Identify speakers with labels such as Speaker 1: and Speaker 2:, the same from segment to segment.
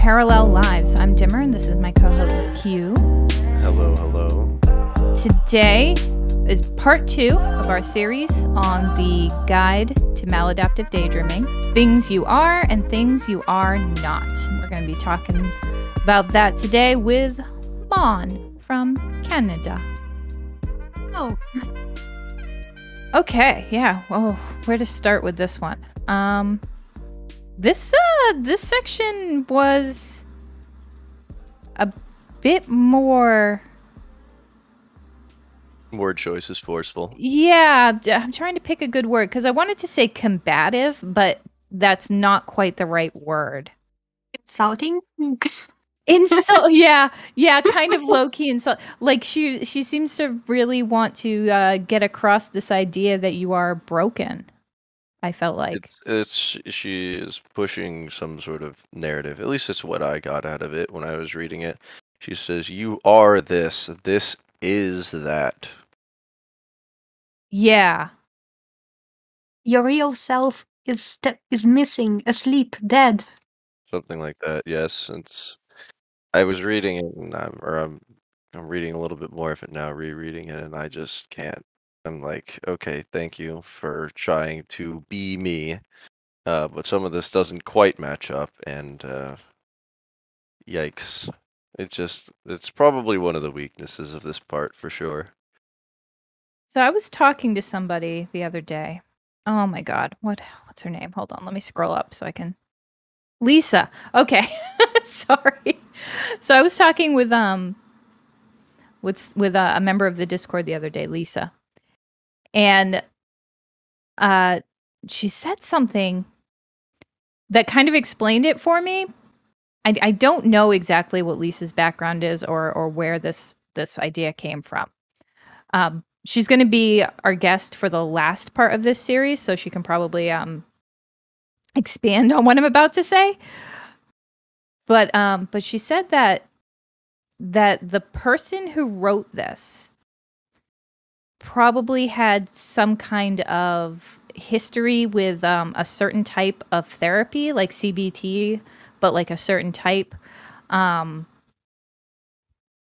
Speaker 1: Parallel Lives. I'm Dimmer, and this is my co-host Q.
Speaker 2: Hello, hello.
Speaker 1: Today is part 2 of our series on the Guide to Maladaptive Daydreaming. Things you are and things you are not. We're going to be talking about that today with Mon from Canada.
Speaker 3: Oh.
Speaker 1: Okay, yeah. Well, where to start with this one? This section was a bit more...
Speaker 2: Word choice is forceful.
Speaker 1: Yeah, I'm trying to pick a good word because I wanted to say combative, but that's not quite the right word.
Speaker 3: Insulting?
Speaker 1: Yeah, kind of low-key insult. Like she seems to really want to get across this idea that you are broken. I felt like
Speaker 2: She is pushing some sort of narrative. At least it's what I got out of it when I was reading it. She says, "You are this. This is that."
Speaker 1: Yeah.
Speaker 3: Your real self is missing, asleep, dead.
Speaker 2: Something like that. Yes, I was reading it, and I'm reading a little bit more of it now, rereading it, and I just can't. I'm like, okay, thank you for trying to be me, but some of this doesn't quite match up, and yikes. It's probably one of the weaknesses of this part for sure.
Speaker 1: So I was talking to somebody the other day. Oh my God, what's her name? Hold on, let me scroll up so I can. Lisa. Okay, sorry. So I was talking with a member of the Discord the other day, Lisa, and she said something that kind of explained it for me. I don't know exactly what Lisa's background is or where this idea came from. She's going to be our guest for the last part of this series, so she can probably expand on what I'm about to say. But she said that the person who wrote this probably had some kind of history with a certain type of therapy, like CBT, but like a certain type.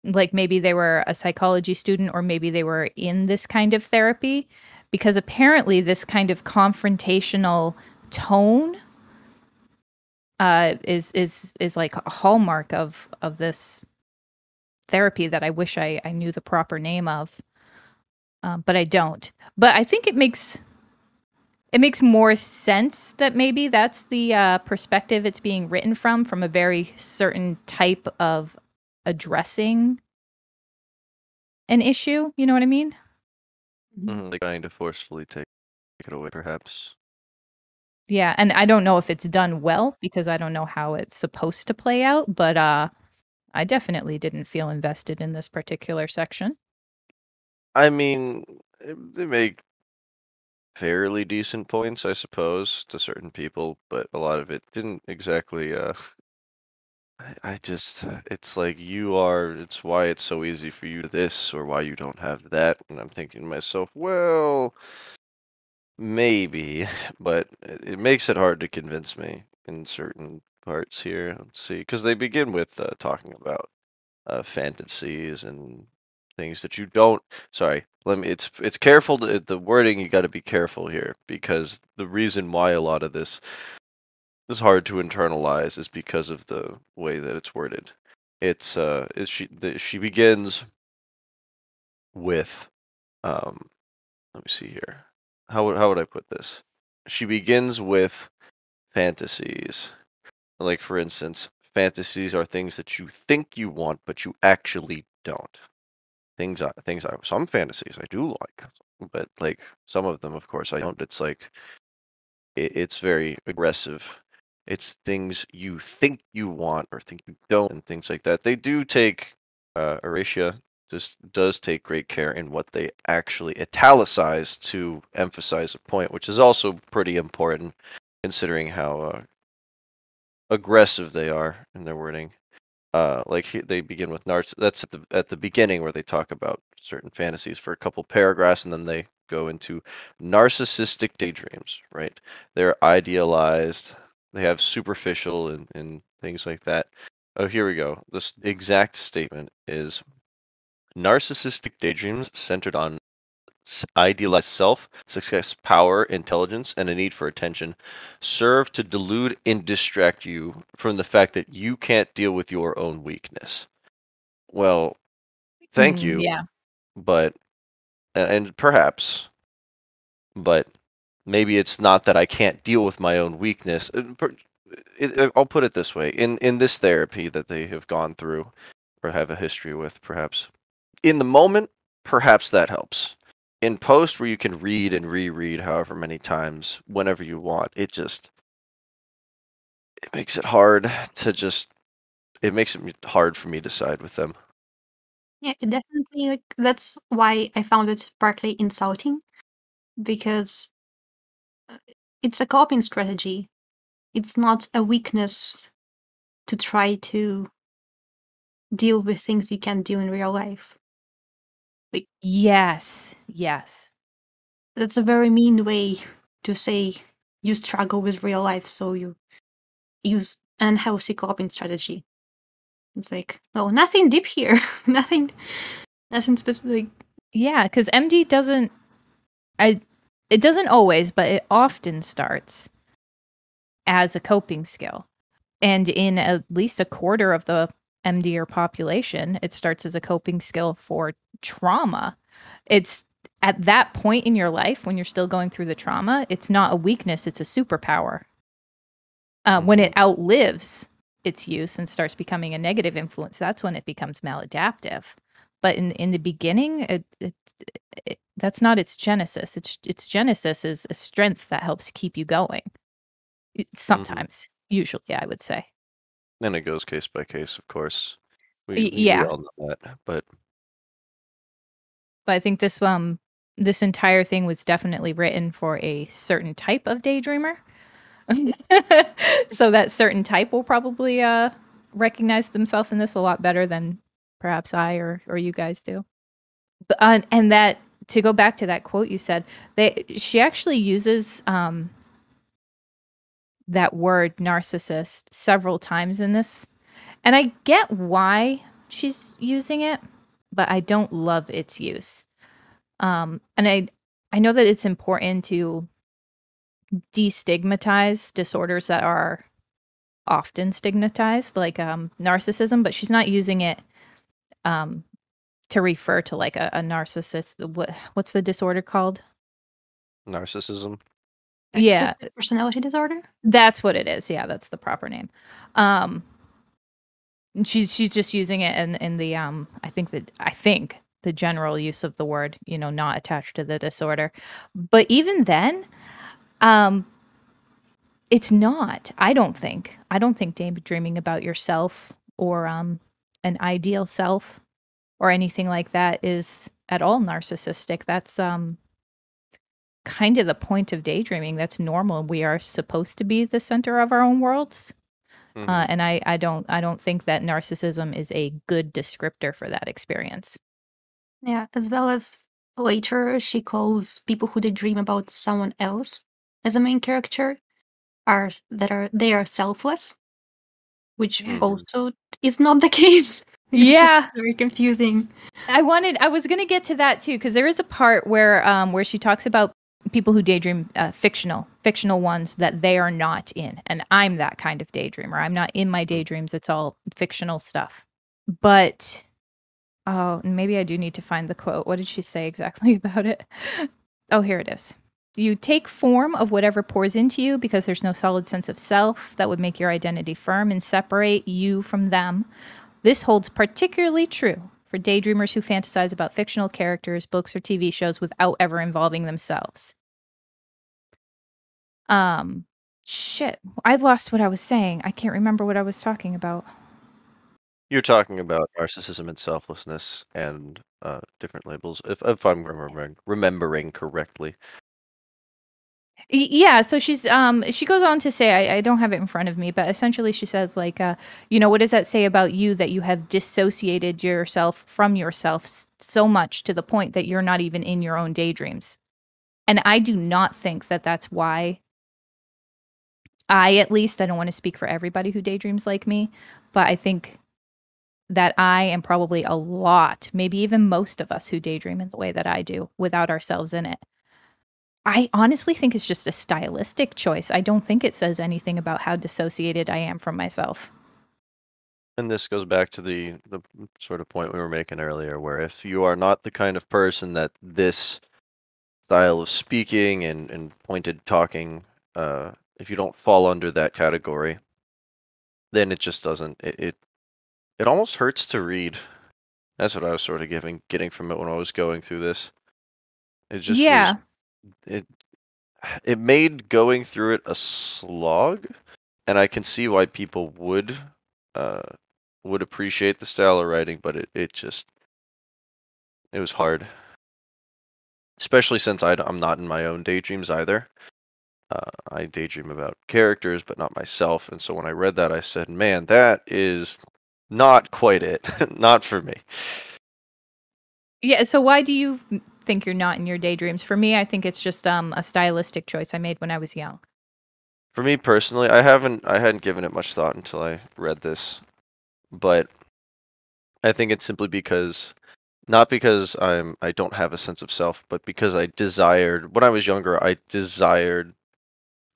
Speaker 1: Like maybe they were a psychology student or maybe they were in this kind of therapy, because apparently this kind of confrontational tone is like a hallmark of this therapy that I wish I knew the proper name of, but I don't. But I think it makes more sense that maybe that's the perspective it's being written from a very certain type of addressing an issue. You know what I mean?
Speaker 2: Like trying to forcefully take it away, perhaps.
Speaker 1: Yeah, and I don't know if it's done well because I don't know how it's supposed to play out, but I definitely didn't feel invested in this particular section.
Speaker 2: I mean, they make fairly decent points, I suppose, to certain people, but a lot of it didn't exactly. I just, it's like it's why it's so easy for you to this or why you don't have that, and I'm thinking to myself, well, maybe, but it makes it hard to convince me in certain parts here. Let's see, because they begin with talking about fantasies and things that you don't. Sorry, let me. It's careful. The wording, you got to be careful here, because the reason why a lot of this is hard to internalize is because of the way that it's worded. She begins with let me see here. How would I put this? She begins with fantasies. Like, for instance, fantasies are things that you think you want, but you actually don't. Some fantasies I do like, but like some of them, of course, I don't. It's like it's very aggressive. It's things you think you want or think you don't, and things like that. They do take Eretaia just does take great care in what they actually italicize to emphasize a point, which is also pretty important considering how aggressive they are in their wording. They begin with that's at the beginning where they talk about certain fantasies for a couple paragraphs, and then they go into narcissistic daydreams. Right? They're idealized. They have superficial and things like that. Oh, here we go. This exact statement is narcissistic daydreams centered on idealized self, success, power, intelligence, and a need for attention serve to delude and distract you from the fact that you can't deal with your own weakness. Well, thank you,
Speaker 1: Yeah.
Speaker 2: but, and perhaps, but maybe it's not that I can't deal with my own weakness. I'll put it this way: in this therapy that they have gone through or have a history with, perhaps in the moment, perhaps that helps. In post, where you can read and reread however many times, whenever you want, it makes it hard to just. It makes it hard for me to side with them.
Speaker 3: Yeah, it definitely, like, that's why I found it partly insulting, because it's a coping strategy. It's not a weakness to try to deal with things you can't do in real life.
Speaker 1: Yes. Yes.
Speaker 3: That's a very mean way to say you struggle with real life, so you use an unhealthy coping strategy. It's like, no, nothing deep here. nothing specific.
Speaker 1: Yeah, because MD doesn't. It doesn't always, but it often starts as a coping skill. And in at least a quarter of the MDer population, it starts as a coping skill for trauma. It's at that point in your life when you're still going through the trauma, it's not a weakness, it's a superpower. When it outlives its use and starts becoming a negative influence, that's when it becomes maladaptive. But in the beginning, that's not its genesis. Its genesis is a strength that helps keep you going. Sometimes, usually, I would say.
Speaker 2: And it goes case by case, of course. We
Speaker 1: Yeah,
Speaker 2: all know that, but
Speaker 1: but I think this entire thing was definitely written for a certain type of daydreamer. So that certain type will probably recognize themselves in this a lot better than perhaps I or you guys do. But, and that, to go back to that quote you said, she actually uses that word narcissist several times in this. And I get why she's using it, but I don't love its use. And I know that it's important to destigmatize disorders that are often stigmatized, like narcissism, but she's not using it to refer to like a narcissist. What's the disorder called?
Speaker 2: narcissism.
Speaker 1: Yeah,
Speaker 3: Narcissistic personality disorder?
Speaker 1: that's what it is. Yeah, that's the proper name. She's just using it in the I think the general use of the word, not attached to the disorder. But even then, it's not. I don't think daydreaming about yourself or an ideal self or anything like that is at all narcissistic. That's kind of the point of daydreaming. That's normal. We are supposed to be the center of our own worlds. And I don't think that narcissism is a good descriptor for that experience.
Speaker 3: Yeah, as well as later she calls people who daydream about someone else as a main character they are selfless, which also is not the case. It's just
Speaker 1: Yeah.
Speaker 3: very confusing.
Speaker 1: I was going to get to that too, because there is a part where she talks about people who daydream, fictional ones that they are not in. And I'm that kind of daydreamer. I'm not in my daydreams. It's all fictional stuff. But, oh, maybe I do need to find the quote. What did she say exactly about it? Oh, here it is. You take form of whatever pours into you because there's no solid sense of self that would make your identity firm and separate you from them. This holds particularly true for daydreamers who fantasize about fictional characters, books, or TV shows without ever involving themselves. Shit. I lost what I was saying. I can't remember what I was talking about.
Speaker 2: You're talking about narcissism and selflessness and different labels, if I'm remembering correctly.
Speaker 1: Yeah, so she goes on to say, I don't have it in front of me, but essentially she says like, what does that say about you that you have dissociated yourself from yourself so much to the point that you're not even in your own daydreams? And I do not think that that's why at least, I don't want to speak for everybody who daydreams like me, but I think that I am probably a lot, maybe even most of us who daydream in the way that I do without ourselves in it. I honestly think it's just a stylistic choice. I don't think it says anything about how dissociated I am from myself.
Speaker 2: And this goes back to the sort of point we were making earlier, where if you are not the kind of person that this style of speaking and pointed talking, if you don't fall under that category, then it just doesn't. It almost hurts to read. That's what I was sort of getting from it when I was going through this. It just was
Speaker 1: Yeah.
Speaker 2: it made going through it a slog, and I can see why people would appreciate the style of writing, but it was hard, especially since I'm not in my own daydreams either. I daydream about characters, but not myself, and so when I read that, I said, "Man, that is not quite it. Not for me."
Speaker 1: Yeah, so why do you think you're not in your daydreams? For me, I think it's just a stylistic choice I made when I was young.
Speaker 2: For me personally, I hadn't given it much thought until I read this, but I think it's simply because not because I don't have a sense of self, but because I desired when I was younger, I desired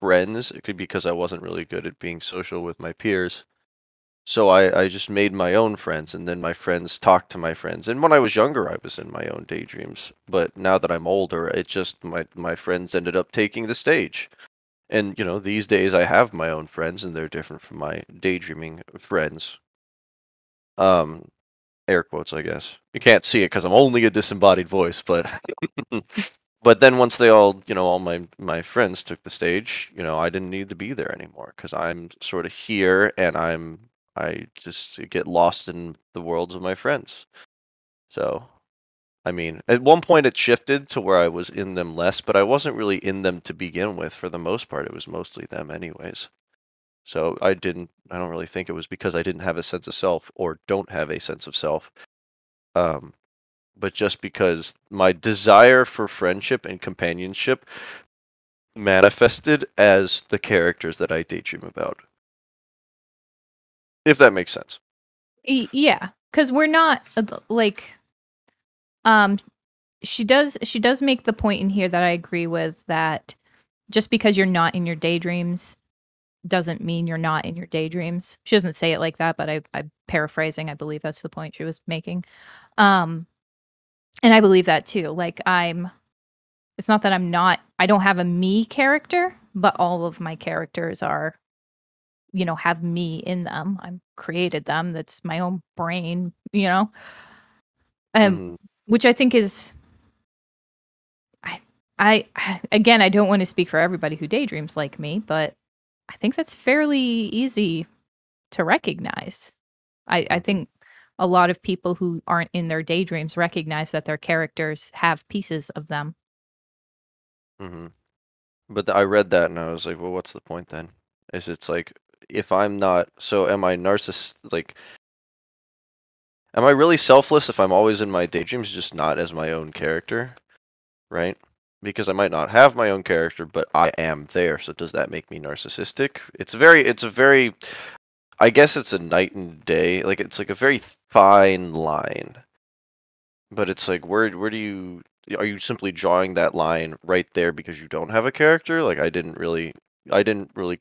Speaker 2: friends. It could be because I wasn't really good at being social with my peers. So I just made my own friends, and then my friends talked to my friends. And when I was younger, I was in my own daydreams. But now that I'm older, it just my friends ended up taking the stage. And these days I have my own friends, and they're different from my daydreaming friends. Um, Air quotes, I guess. You can't see it because I'm only a disembodied voice, but but then once they all my friends took the stage, I didn't need to be there anymore because I'm sort of here and I just get lost in the worlds of my friends. So, I mean, at one point it shifted to where I was in them less, but I wasn't really in them to begin with. For the most part, it was mostly them anyways. So I don't really think it was because I didn't have a sense of self or don't have a sense of self. Um, but just because my desire for friendship and companionship manifested as the characters that I daydream about. If that makes sense.
Speaker 1: Yeah, because we're not like um she does make the point in here that I agree with, that just because you're not in your daydreams doesn't mean you're not in your daydreams. She doesn't say it like that, but I'm paraphrasing. I believe that's the point she was making. Um and I believe that too. Like it's not that I don't have a me character, but all of my characters are, have me in them. I'm created them. That's my own brain, Um
Speaker 2: Hmm.
Speaker 1: which I think is I again, I don't want to speak for everybody who daydreams like me, but I think that's fairly easy to recognize. I
Speaker 2: Hmm.
Speaker 1: think a lot of people who aren't in their daydreams recognize that their characters have pieces of them.
Speaker 2: Hmm. But I read that and I was like, well, what's the point then? It's like if I'm not, so am I am I really selfless if I'm always in my daydreams, just not as my own character, right? Because I might not have my own character, but I am there. So does that make me narcissistic? It's a very, I guess it's a night and day. Like it's like a very fine line. But it's like where do you are you simply drawing that line right there because you don't have a character? Like I didn't really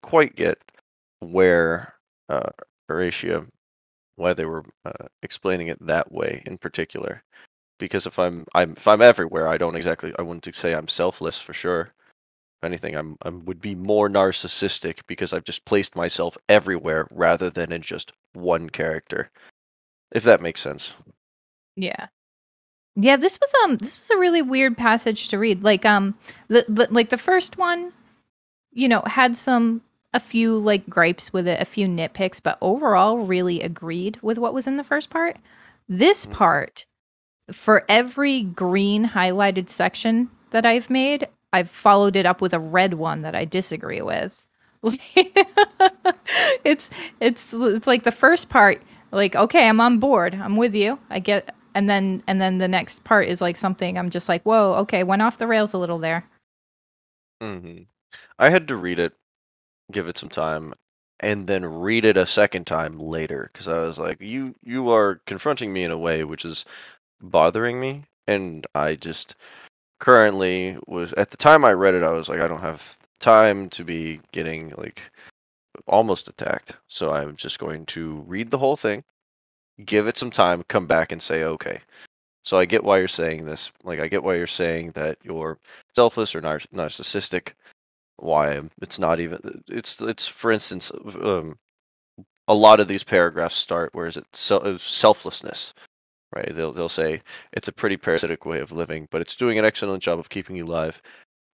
Speaker 2: quite get where uh Horatia why they were explaining it that way in particular. Because if I'm everywhere, I wouldn't say I'm selfless for sure. If anything, I would be more narcissistic because I've just placed myself everywhere rather than in just one character. If that makes sense.
Speaker 1: Yeah. Yeah, this was a really weird passage to read. Like the first one, had a few like gripes with it, a few nitpicks, but overall really agreed with what was in the first part. This
Speaker 2: Mhm.
Speaker 1: part, for every green highlighted section that I've made, I've followed it up with a red one that I disagree with. it's it's like the first part, like, okay, I'm on board. I'm with you. I get, and then the next part is like something I'm just like, whoa, okay, went off the rails a little there.
Speaker 2: Mhm. I had to read it give it some time, and then read it a second time later, because I was like, you are confronting me in a way which is bothering me, and I just currently was, at the time I read it, I was like, I don't have time to be getting like almost attacked, so I'm just going to read the whole thing, give it some time, come back and say, okay. So I get why you're saying this. Like, I get why you're saying that you're selfless or narcissistic. Why it's not even, it's for instance, a lot of these paragraphs start, where is it, selflessness, right? They'll say it's a pretty parasitic way of living, but it's doing an excellent job of keeping you alive.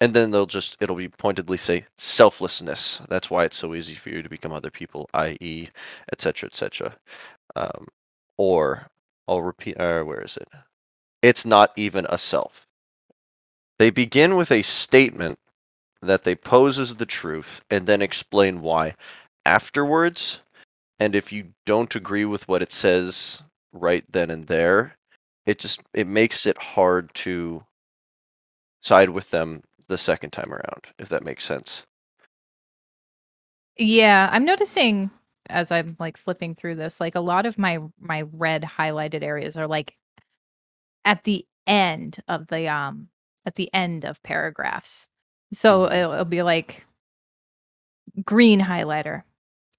Speaker 2: And then it'll be pointedly say selflessness. That's why it's so easy for you to become other people, i.e., etc., etc. Or I'll repeat. Where is it? It's not even a self. They begin with a statement that they pose as the truth, and then explain why afterwards. And if you don't agree with what it says right then and there, it makes it hard to side with them the second time around, if that makes sense.
Speaker 1: Yeah, I'm noticing as I'm like flipping through this, like a lot of my red highlighted areas are like at the end of the paragraphs. So
Speaker 2: Mhm.
Speaker 1: it'll be like green highlighter.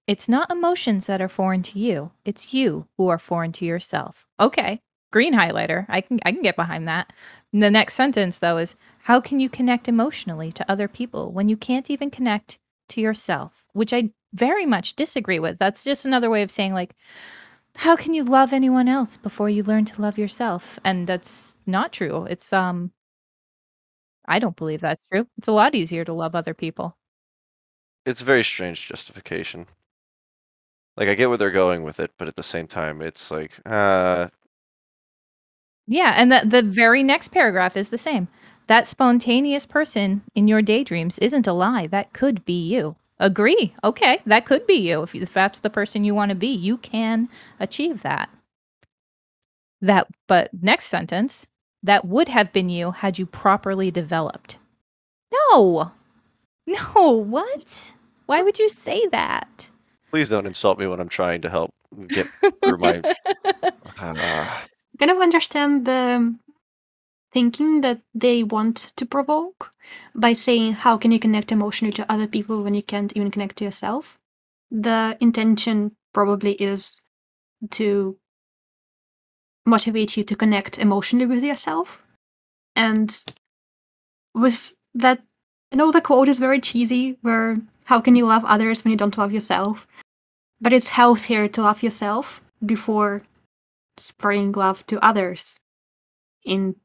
Speaker 1: It's not emotions that are foreign to you. It's you who are foreign to yourself. Okay. Green highlighter. I can get behind that. And the next sentence though is how can you connect emotionally to other people when you can't even connect to yourself? Which I very much disagree with. That's just another way of saying like how can you love anyone else before you learn to love yourself? And that's not true. It's I don't believe that's true. It's a lot easier to love other people.
Speaker 2: It's a very strange justification. Like, I get where they're going with it, but at the same time, it's like,
Speaker 1: Yeah, and the very next paragraph is the same. That spontaneous person in your daydreams isn't a lie. That could be you. Agree. Okay, that could be you. If that's the person you want to be, you can achieve that. But next sentence, that would have been you had you properly developed. No. No, what? Why would you say that?
Speaker 2: please don't insult me when I'm trying to help get through my.
Speaker 3: Kind of understand the thinking that they want to provoke by saying, how can you connect emotionally to other people when you can't even connect to yourself? The intention probably is to motivate you to connect emotionally with yourself. And with that, I know the quote is very cheesy, where how can you love others when you don't love yourself? But it's healthier to love yourself before spreading love to others. In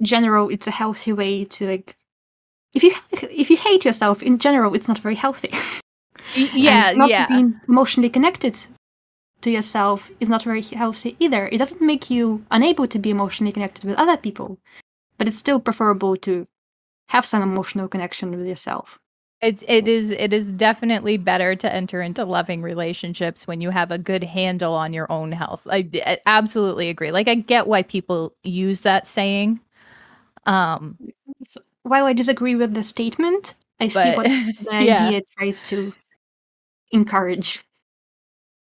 Speaker 3: general, it's a healthy way to like. If you hate yourself in general, it's not very healthy. And
Speaker 1: Yeah,
Speaker 3: not
Speaker 1: yeah.
Speaker 3: being emotionally connected to yourself is not very healthy either. It doesn't make you unable to be emotionally connected with other people, but it's still preferable to have some emotional connection with yourself.
Speaker 1: It is definitely better to enter into loving relationships when you have a good handle on your own health. I absolutely agree. Like I get why people use that saying.
Speaker 3: So, while I disagree with the statement, I see
Speaker 1: But
Speaker 3: what the
Speaker 1: yeah.
Speaker 3: idea tries to encourage.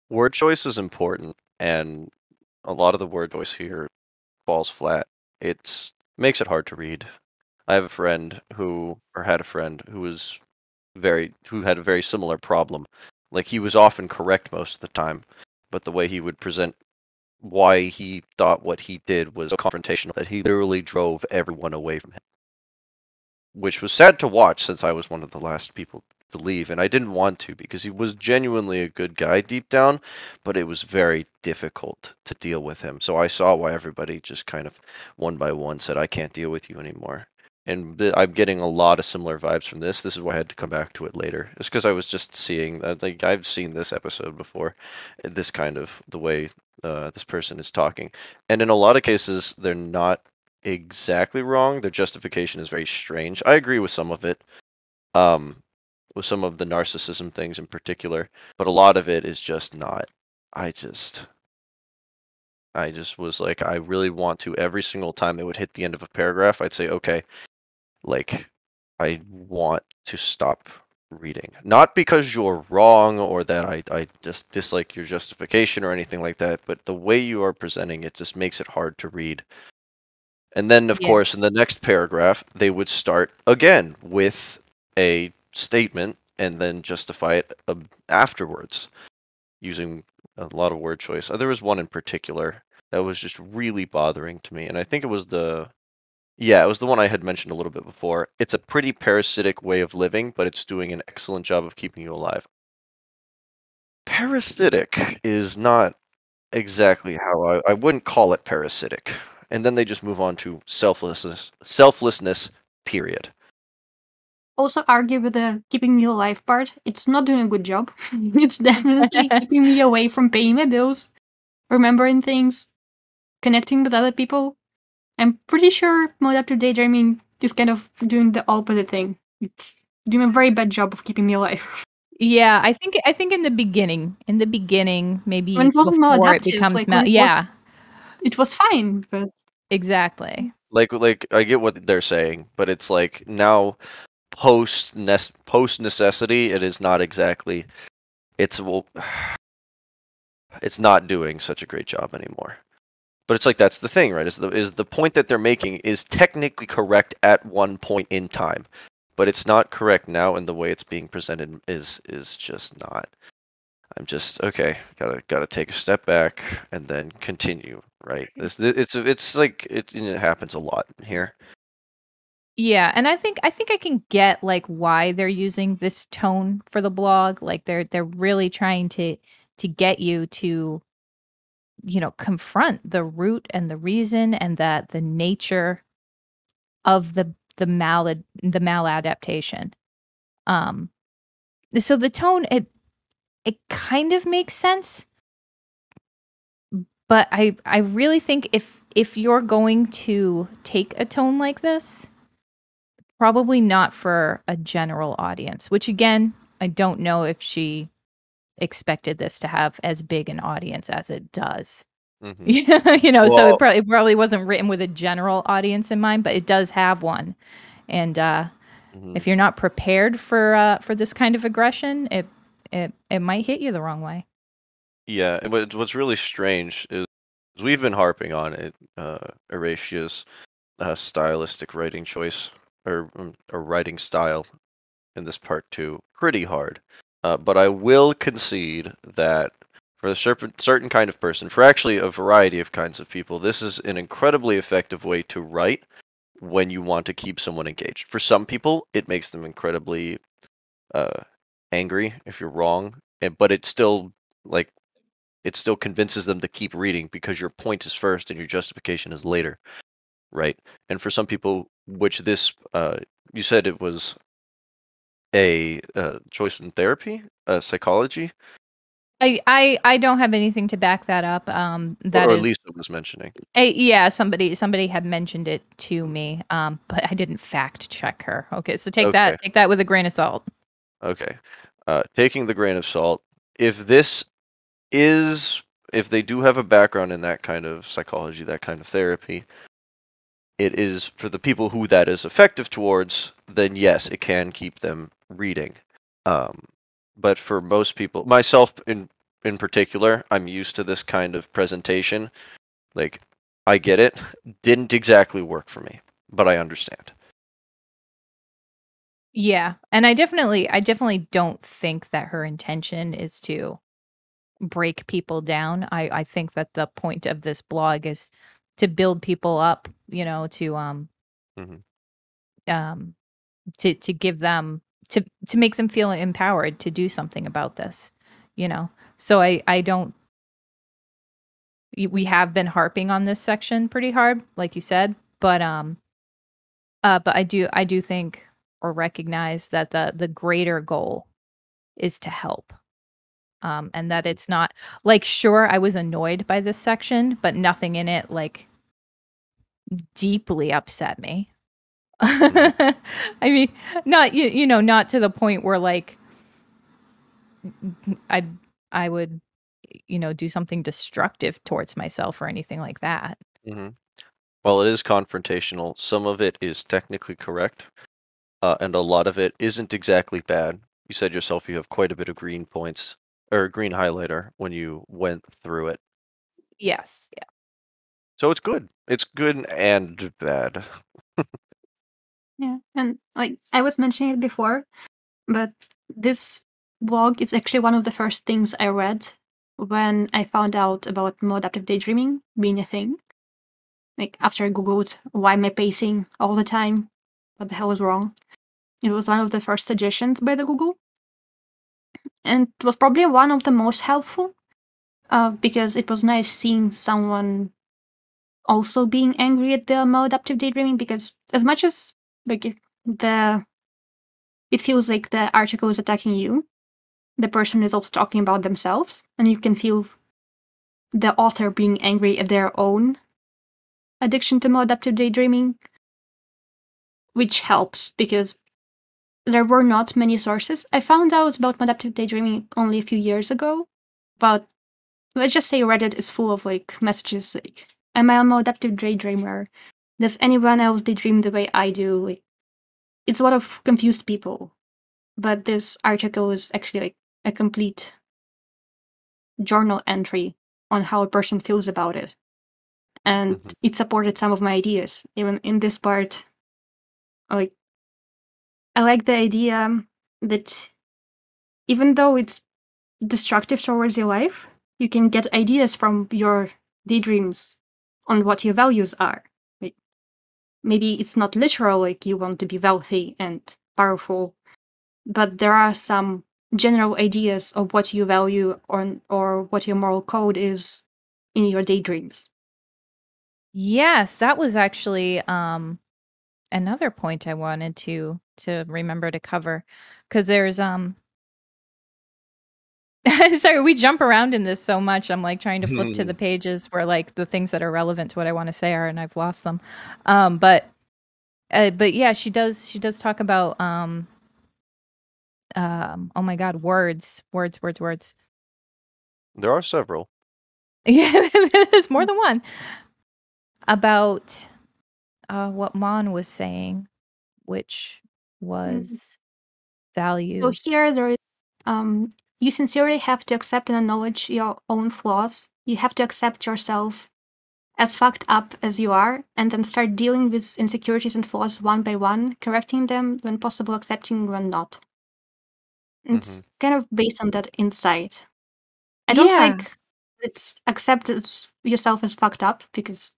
Speaker 2: Word choice is important, and a lot of the word choice here falls flat. It makes it hard to read. I have a friend had a friend who had a very similar problem. Like, he was often correct most of the time, but the way he would present why he thought what he did was so confrontational that he literally drove everyone away from him. Which was sad to watch, since I was one of the last people to leave, and I didn't want to, because he was genuinely a good guy deep down, but it was very difficult to deal with him. So I saw why everybody just kind of one by one said, I can't deal with you anymore. And I'm getting a lot of similar vibes from this. This is why I had to come back to it later. It's because I was just seeing, like, I've seen this episode before, this kind of the way this person is talking. And in a lot of cases, they're not exactly wrong. Their justification is very strange. I agree with some of it, with some of the narcissism things in particular, but a lot of it is just not. I just was like, I really want to, every single time it would hit the end of a paragraph, I'd say, okay, like, I want to stop reading. Not because you're wrong or that I just dislike your justification or anything like that, but the way you are presenting it just makes it hard to read. And then, of
Speaker 1: Yeah.
Speaker 2: course, in the next paragraph, they would start again with a statement and then justify it afterwards using a lot of word choice. There was one in particular that was just really bothering to me, and I think it was the one I had mentioned a little bit before. It's a pretty parasitic way of living, but it's doing an excellent job of keeping you alive. Parasitic is not exactly how I wouldn't call it parasitic. And then they just move on to selflessness, period.
Speaker 3: Also argue with the keeping me alive part. It's not doing a good job. It's definitely keeping me away from paying my bills, remembering things, connecting with other people. I'm pretty sure Maladaptive Daydreaming is kind of doing the opposite thing. It's doing a very bad job of keeping me alive.
Speaker 1: Yeah, I think in the beginning, maybe
Speaker 3: When it wasn't
Speaker 1: before it
Speaker 3: maladaptive,
Speaker 1: becomes
Speaker 3: like when
Speaker 1: yeah,
Speaker 3: it was fine, but
Speaker 1: exactly.
Speaker 2: Like I get what they're saying, but it's like now post necessity, it is not exactly. It's it's not doing such a great job anymore. But it's like that's the thing, right? Is the point that they're making is technically correct at one point in time, but it's not correct now, and the way it's being presented is just not. I'm just okay. Gotta take a step back and then continue. Right? It's like it happens a lot here.
Speaker 1: Yeah, and I think I can get like why they're using this tone for the blog. Like they're really trying to get you to, you know, confront the root and the reason and that the nature of the maladaptation. Um so the tone, it kind of makes sense, but I really think if you're going to take a tone like this, probably not for a general audience, which again, I don't know if she expected this to have as big an audience as it does.
Speaker 2: Hmm.
Speaker 1: You know, so
Speaker 2: Well,
Speaker 1: it probably wasn't written with a general audience in mind, but it does have one. And
Speaker 2: mhm.
Speaker 1: if you're not prepared for this kind of aggression, it might hit you the wrong way.
Speaker 2: Yeah, and what's really strange is we've been harping on it, Eretia's stylistic writing choice or writing style in this part too, pretty hard. But I will concede that for a certain kind of person, for actually a variety of kinds of people, this is an incredibly effective way to write when you want to keep someone engaged. For some people, it makes them incredibly uh, angry if you're wrong, but it's still like it still convinces them to keep reading because your point is first and your justification is later, right? And for some people, which this you said it was a choice in therapy, psychology,
Speaker 1: I don't have anything to back that up. That
Speaker 2: or at
Speaker 1: is,
Speaker 2: least it was mentioning.
Speaker 1: yeah, somebody had mentioned it to me, but I didn't fact check her. Okay, so
Speaker 2: Okay,
Speaker 1: take that with a grain of salt.
Speaker 2: okay. Taking the grain of salt, if this is if they do have a background in that kind of psychology, that kind of therapy, it is for the people who that is effective towards, then yes, it can keep them reading. Um, but for most people, myself in particular, I'm used to this kind of presentation. Like, I get it. Didn't exactly work for me, but I understand.
Speaker 1: Yeah, and I definitely don't think that her intention is to break people down. I think that the point of this blog is to build people up, you know,
Speaker 2: Hmm.
Speaker 1: um to give them to make them feel empowered to do something about this, you know. So I don't we have been harping on this section pretty hard, like you said, but I do think or recognize that the greater goal is to help. And that it's not like, sure, I was annoyed by this section, but nothing in it like deeply upset me.
Speaker 2: Hmm.
Speaker 1: I mean, not you know, not to the point where like I I would, you know, do something destructive towards myself or anything like that.
Speaker 2: Hmm. While it is confrontational, some of it is technically correct, and a lot of it isn't exactly bad. You said yourself you have quite a bit of green points or green highlighter when you went through it.
Speaker 1: Yes. Yeah.
Speaker 2: So it's good. It's good and bad.
Speaker 3: Yeah. And like I was mentioning it before, but this blog is actually one of the first things I read when I found out about maladaptive daydreaming being a thing. Like after I Googled why am I pacing all the time? What the hell is wrong? It was one of the first suggestions by the Google. And it was probably one of the most helpful because it was nice seeing someone also being angry at the maladaptive daydreaming, because as much as like it feels like the article is attacking you, the person is also talking about themselves, and you can feel the author being angry at their own addiction to maladaptive daydreaming, which helps because there were not many sources. I found out about maladaptive daydreaming only a few years ago, but let's just say Reddit is full of like messages like, "Am I a maladaptive daydreamer? Does anyone else daydream the way I do?" Like, it's a lot of confused people. But this article is actually like a complete journal entry on how a person feels about it. And
Speaker 2: Mhm.
Speaker 3: it supported some of my ideas. Even in this part, like I like the idea that even though it's destructive towards your life, you can get ideas from your daydreams on what your values are. Like, maybe it's not literal, like you want to be wealthy and powerful, but there are some general ideas of what you value or what your moral code is in your daydreams.
Speaker 1: Yes, that was actually another point I wanted to remember to cover, because there's sorry, we jump around in this so much. I'm like trying to flip to the pages where like the things that are relevant to what I want to say are, and I've lost them. But yeah, she does talk about oh my god, words.
Speaker 2: There are several.
Speaker 1: Yeah, there's more than one. About what Mon was saying, which
Speaker 3: Mhm.
Speaker 1: was
Speaker 3: So
Speaker 1: values.
Speaker 3: here there is you sincerely have to accept and acknowledge your own flaws. You have to accept yourself as fucked up as you are, and then start dealing with insecurities and flaws one by one, correcting them when possible, accepting when not. It's
Speaker 2: Mhm.
Speaker 3: kind of based on that insight. I don't
Speaker 1: Yeah.
Speaker 3: like it's accept yourself as fucked up because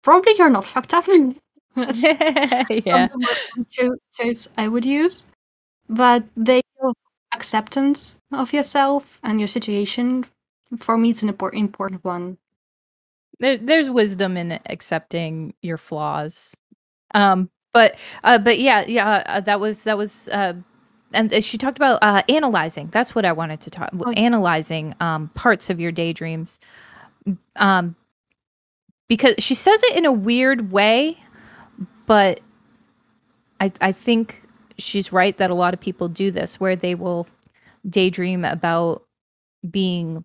Speaker 3: probably you're not fucked up. That's
Speaker 1: Yeah.
Speaker 3: not the choice I would use. But the idea of acceptance of yourself and your situation, for me, it's an important one.
Speaker 1: There's wisdom in accepting your flaws. But yeah, and she talked about analyzing. That's what I wanted to talk.
Speaker 3: Oh,
Speaker 1: Analyzing parts of your daydreams, um, because she says it in a weird way, but I think she's right that a lot of people do this, where they will daydream about being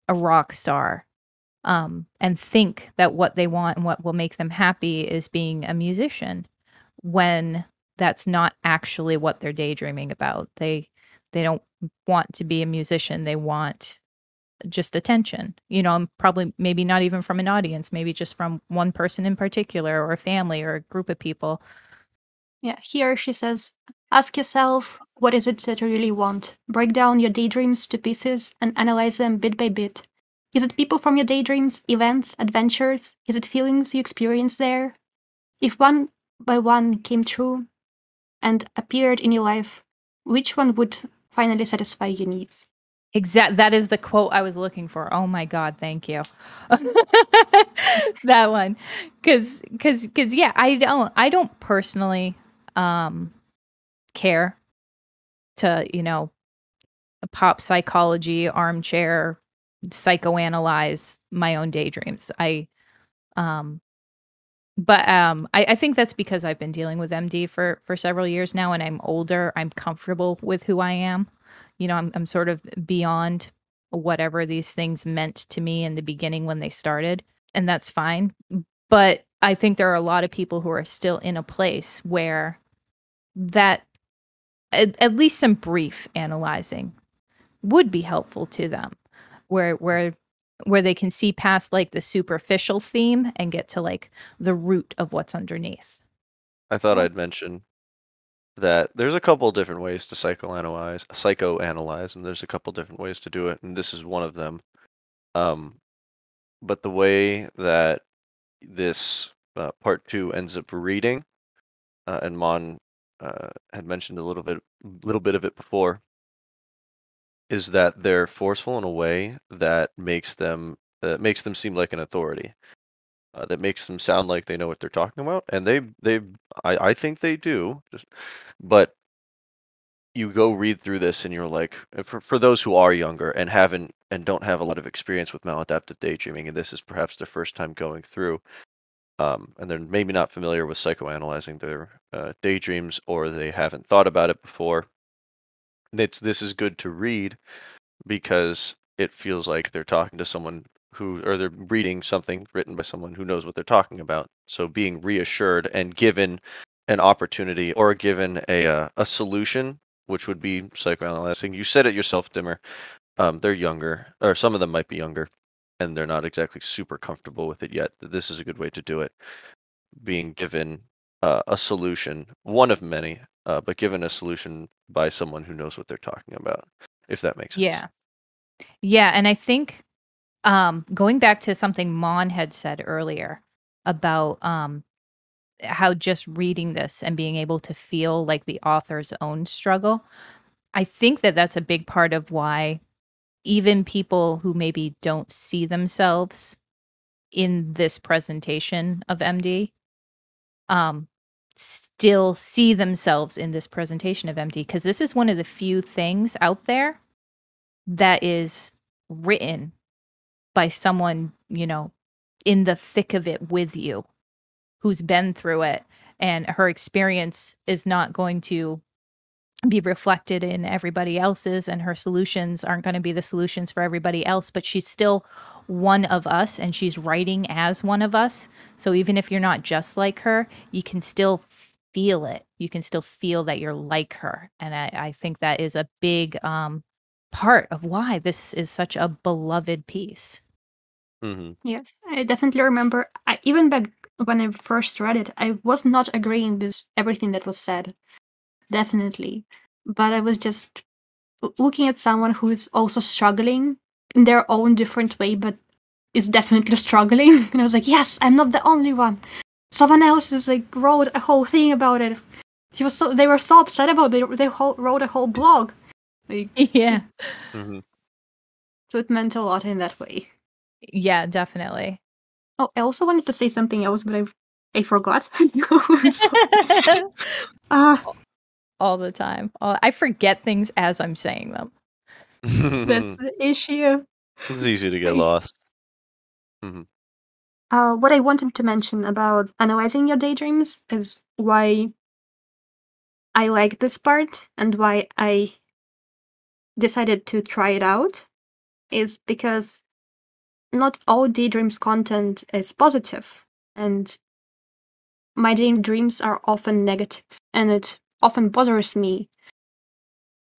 Speaker 1: a rock star, and think that what they want and what will make them happy is being a musician, when that's not actually what they're daydreaming about. They don't want to be a musician. They want just attention. Probably maybe not even from an audience, maybe just from one person in particular, or a family, or a group of people.
Speaker 3: yeah. Here she says, ask yourself, what is it that you really want? Break down your daydreams to pieces and analyze them bit by bit. Is it people from your daydreams, events, adventures? Is it feelings you experience there? If one by one came true and appeared in your life, which one would finally satisfy your needs?
Speaker 1: That is the quote I was looking for. Oh my god, thank you. That one. Cuz yeah, I don't personally care to, pop psychology armchair psychoanalyze my own daydreams. Um I think that's because I've been dealing with MD for several years now, and I'm older. I'm comfortable with who I am. I'm sort of beyond whatever these things meant to me in the beginning when they started, and that's fine. But I think there are a lot of people who are still in a place where that at least some brief analyzing would be helpful to them, where they can see past like the superficial theme and get to like the root of what's underneath.
Speaker 2: I thought
Speaker 3: Yeah.
Speaker 2: I'd mention that there's a couple different ways to psychoanalyze, and there's a couple different ways to do it, and this is one of them. But the way that this part 2 ends up reading, and Mon had mentioned a little bit of it before, is that they're forceful in a way that makes them seem like an authority, that makes them sound like they know what they're talking about, and I think they do. But you go read through this and you're like, for those who are younger and don't have a lot of experience with maladaptive daydreaming, and this is perhaps their first time going through, and they're maybe not familiar with psychoanalyzing their daydreams, or they haven't thought about it before. This is good to read because it feels like they're talking to someone or they're reading something written by someone who knows what they're talking about. So being reassured and given an opportunity, or given a solution, which would be psychoanalyzing. You said it yourself, Dimmer. They're younger, or some of them might be younger, and they're not exactly super comfortable with it yet. This is a good way to do it. Being given a solution, one of many, but given a solution by someone who knows what they're talking about, if that makes sense.
Speaker 1: Yeah, and I think going back to something Mon had said earlier about how just reading this and being able to feel like the author's own struggle, I think that that's a big part of why even people who maybe don't see themselves in this presentation of MD still see themselves in this presentation of MD, because this is one of the few things out there that is written by someone, in the thick of it with you, who's been through it, and her experience is not going to be reflected in everybody else's, and her solutions aren't going to be the solutions for everybody else, but she's still one of us, and she's writing as one of us. So even if you're not just like her, you can still feel it. You can still feel that you're like her. And I think that is a big part of why this is such a beloved piece.
Speaker 2: Mm-hmm.
Speaker 3: Yes, I definitely remember. Even back when I first read it, I was not agreeing with everything that was said. Definitely. But I was just looking at someone who is also struggling in their own different way, but is definitely struggling. And I was like, yes, I'm not the only one. Someone else is like wrote a whole thing about it. They were so upset about it. They wrote a whole blog. Like,
Speaker 1: Yeah.
Speaker 2: Mm-hmm.
Speaker 3: So it meant a lot in that way.
Speaker 1: Yeah, definitely.
Speaker 3: Oh, I also wanted to say something else, but I forgot.
Speaker 1: All the time. I forget things as I'm saying them.
Speaker 3: That's the issue.
Speaker 2: It's easy to get lost. Mm-hmm.
Speaker 3: What I wanted to mention about analyzing your daydreams is why I like this part and why I decided to try it out is because not all daydreams content is positive, and my daydreams are often negative, and it often bothers me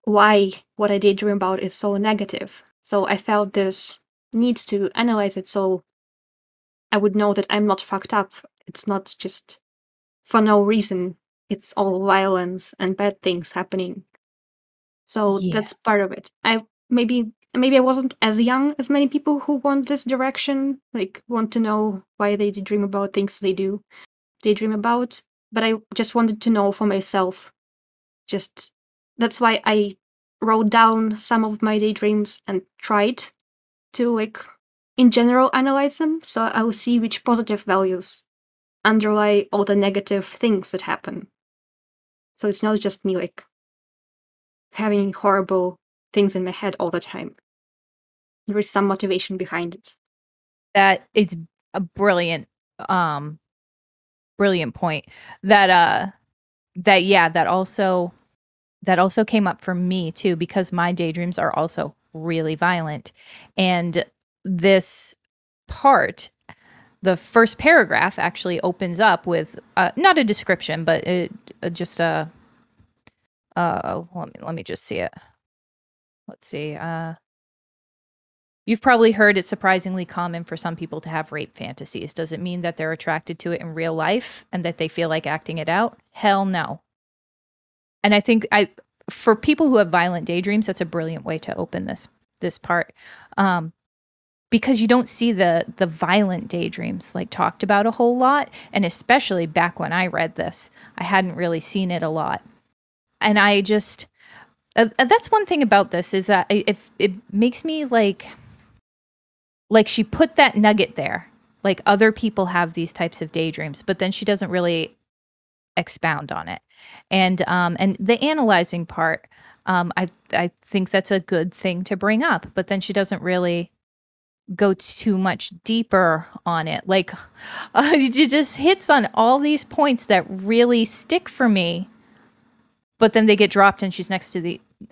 Speaker 3: why what I daydream about is so negative. So I felt this need to analyze it so I would know that I'm not fucked up. It's not just for no reason. It's all violence and bad things happening. So
Speaker 1: Yeah.
Speaker 3: that's part of it. Maybe I wasn't as young as many people who want this direction, like want to know why they dream about things they dream about. But I just wanted to know for myself. Just that's why I wrote down some of my daydreams and tried to in general analyze them, so I'll see which positive values underlie all the negative things that happen. So it's not just me having horrible things in my head all the time. There is some motivation behind it.
Speaker 1: That it's a brilliant point. That also came up for me too, because my daydreams are also really violent. And this part, the first paragraph actually opens up with not a description, but just a Let me just see it. Let's see. You've probably heard it's surprisingly common for some people to have rape fantasies. Does it mean that they're attracted to it in real life and that they feel like acting it out? Hell no. And I think for people who have violent daydreams, that's a brilliant way to open this part. Because you don't see the violent daydreams like talked about a whole lot, and especially back when I read this, I hadn't really seen it a lot. And I just that's one thing about this is that it makes me like she put that nugget there. Like other people have these types of daydreams, but then she doesn't really expound on it. And the analyzing part, I think that's a good thing to bring up, but then she doesn't really go too much deeper on it. Like it just hits on all these points that really stick for me, but then they get dropped and she's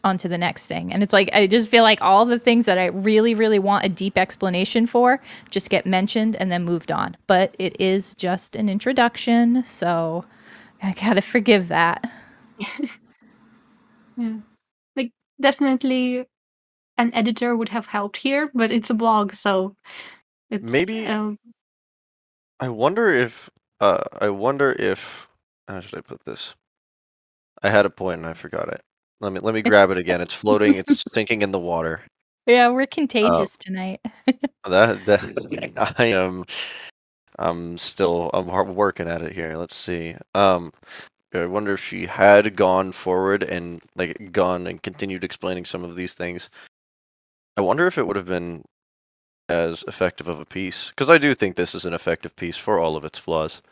Speaker 1: onto the next thing. And it's like, I just feel like all the things that I really, really want a deep explanation for just get mentioned and then moved on. But it is just an introduction, so I gotta forgive that.
Speaker 3: Yeah. Like, definitely an editor would have helped here, but it's a blog, so it's
Speaker 2: Maybe I wonder if how should I put this? I had a point and I forgot it. Let me grab it again. It's floating. It's sinking in the water.
Speaker 1: Yeah, we're
Speaker 2: Uh,
Speaker 1: contagious tonight.
Speaker 2: that I am. I'm working at it here. Let's see. I wonder if she had gone forward and like gone and continued explaining some of these things. I wonder if it would have been as effective of a piece, because I do think this is an effective piece for all of its flaws.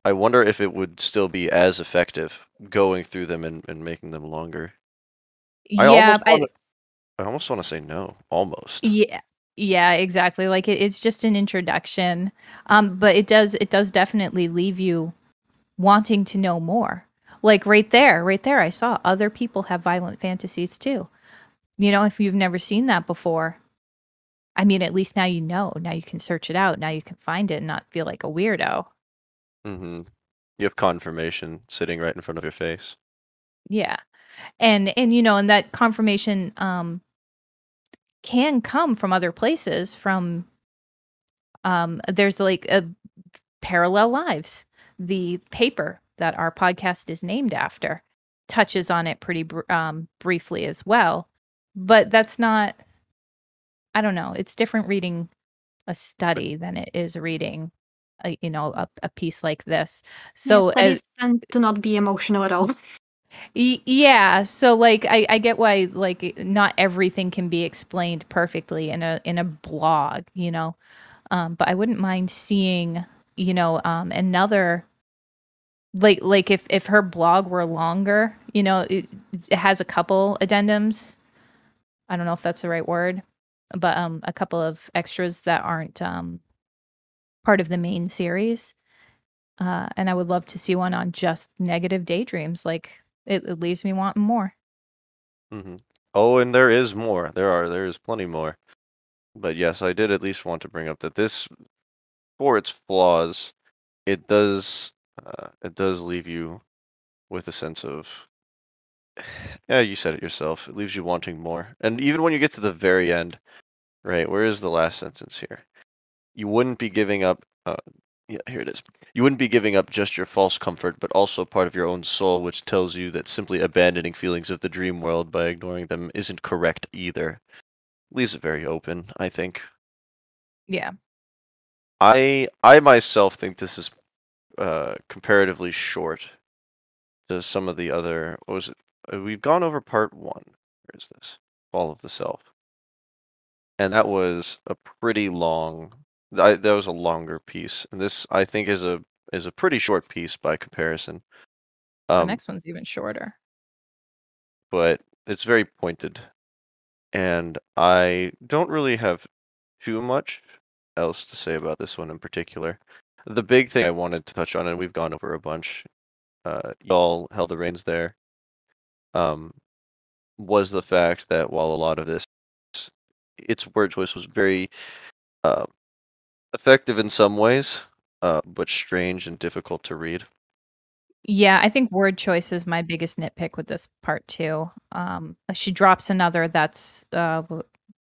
Speaker 2: I wonder if it would still be as effective going through them and making them longer. I
Speaker 1: Yeah,
Speaker 2: almost want to. I almost want to say no. Almost.
Speaker 1: yeah, yeah, exactly. Like it's just an introduction, but it does definitely leave you wanting to know more. Like right there, I saw other people have violent fantasies too. You know, if you've never seen that before, I mean, at least now you know. Now you can search it out. Now you can find it and not feel like a weirdo.
Speaker 2: Mm-hmm. You have confirmation sitting right in front of your face.
Speaker 1: Yeah. And you know, and that confirmation can come from other places from there's like a parallel lives. The paper that our podcast is named after touches on it pretty briefly as well. But that's not, I don't know, it's different reading a study than it is reading you know, a piece like this.
Speaker 3: yeah,
Speaker 1: So
Speaker 3: studies tend to not be emotional at all.
Speaker 1: Yeah, so like I get why like not everything can be explained perfectly in a blog, you know. But I wouldn't mind seeing, you know, another like if her blog were longer, you know, it has a couple addendums. I don't know if that's the right word, but a couple of extras that aren't part of the main series. And I would love to see one on just negative daydreams. Like it leaves me wanting more.
Speaker 2: Mm-hmm. Oh, and there is more. There is plenty more. But yes, I did at least want to bring up that this, for its flaws, it does leave you with a sense of, yeah, you said it yourself. It leaves you wanting more. And even when you get to the very end, right? Where is the last sentence here? You wouldn't be giving up. Yeah, here it is. You wouldn't be giving up just your false comfort, but also part of your own soul, which tells you that simply abandoning feelings of the dream world by ignoring them isn't correct either. Leaves it very open, I think.
Speaker 1: Yeah.
Speaker 2: I myself think this is comparatively short to some of the other. What was it? We've gone over part one. Where is this? Fall of the Self, and that was a pretty long. That was a longer piece, and this I think is a pretty short piece by comparison.
Speaker 1: The
Speaker 2: Um,
Speaker 1: next one's even shorter.
Speaker 2: but it's very pointed, and I don't really have too much else to say about this one in particular. The big thing I wanted to touch on, and we've gone over a bunch, y'all held the reins there, um, was the fact that while a lot of this, its word choice was very uh, effective in some ways, but strange and difficult to read.
Speaker 1: Yeah, I think word choice is my biggest nitpick with this part too. She drops another that's